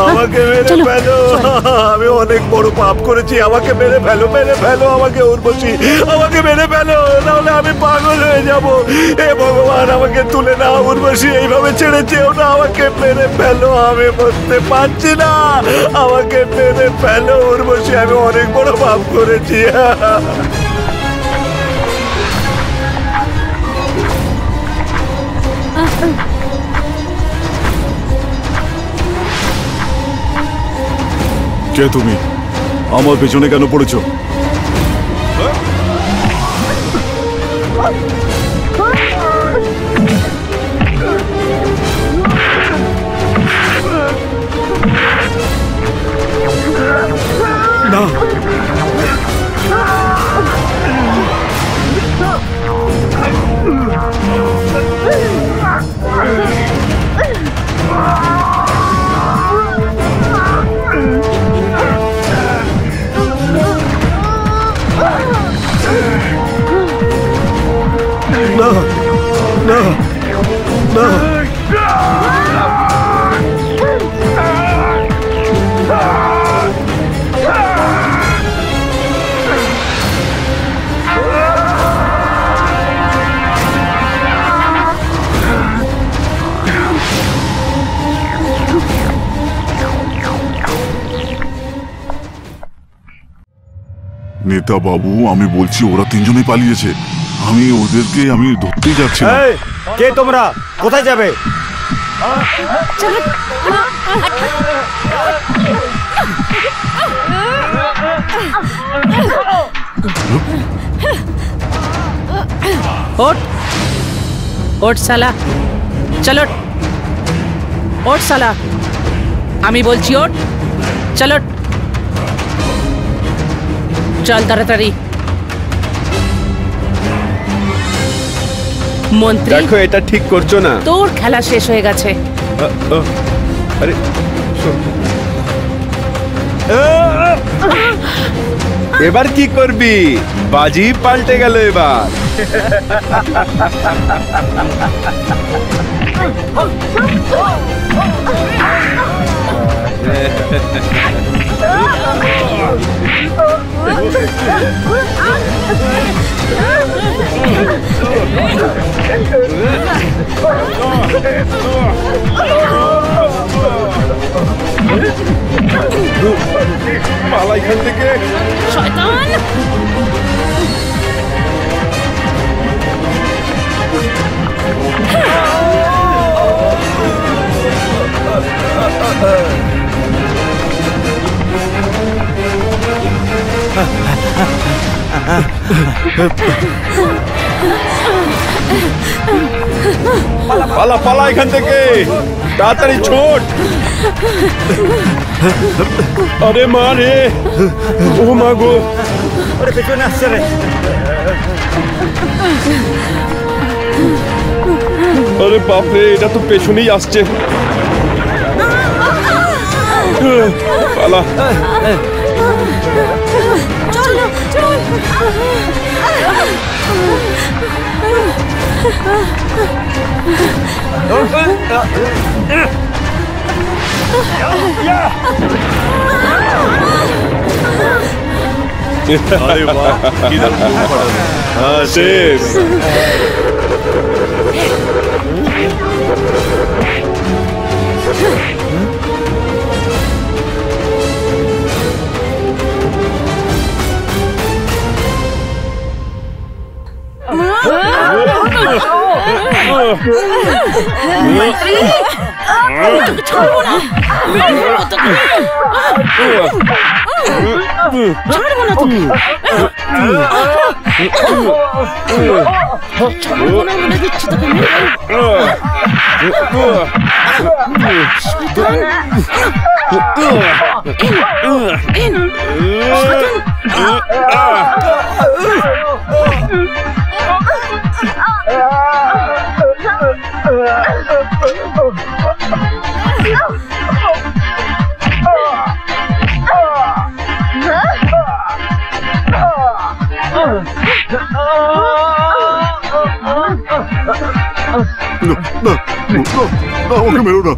আমাকে মেরে ফেলো, আমি অনেক বড় পাপ করেছি। আমাকে মেরে ফেলো, আমাকে উর্বশী, আমাকে মেরে ফেলো, নাহলে আমি পাগল হয়ে যাব। এ ভগবান, আমাকে তুলে নাও উর্বশী, এইভাবে ছেড়ে যেও না, আমাকে মেরে ফেলো, আমি বলতে পারছি না। আমাকে মেরে ফেলো উর্বশী, আমি অনেক বড় পাপ করেছি। কে তুমি? আমার পেছনে কেন পড়েছো? না, নেতা বাবু, আমি বলছি ওরা 3 জনেই পালিয়েছে। আমি ওদেরকে ধরতেই যাচ্ছি না। কে তোমরা? কোথায় যাবে? ওঠ ওঠ সালা, চলো ওঠ সালা, আমি বলছি ওঠ, চলো চল তাড়াতাড়ি। মন্ত্রী, দেখো এটা ঠিক করছো না। তোর খেলা শেষ হয়ে গেছে। আরে এবার কি করবি? বাজি পাল্টে গেল এবার। পালা এখান থেকে। শয়তান! পালা পালা এখান থেকে, তাড়াতাড়ি ছোট। আরে মা রে, ও মা গো, ওরে পেছনে আসছে রে। আরে বাপরে, এটা তো পেছনেই আসছে। পালা। চলো চল। अरे वाह, किधर घूम पड़ा। हाँ शेष। ছাড়বো না, ছাড়বো না তোকে। ছাড়বো না বলে দিচ্ছি তোকে। না, ওকে মেরো না।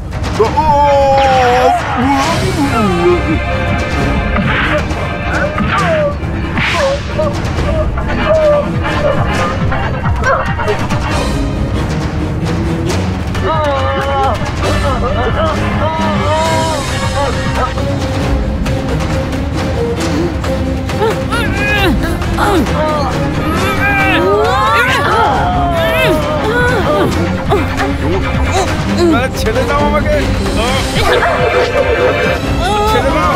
ছেড়ে দাও আমাকে, ছেড়ে দাও।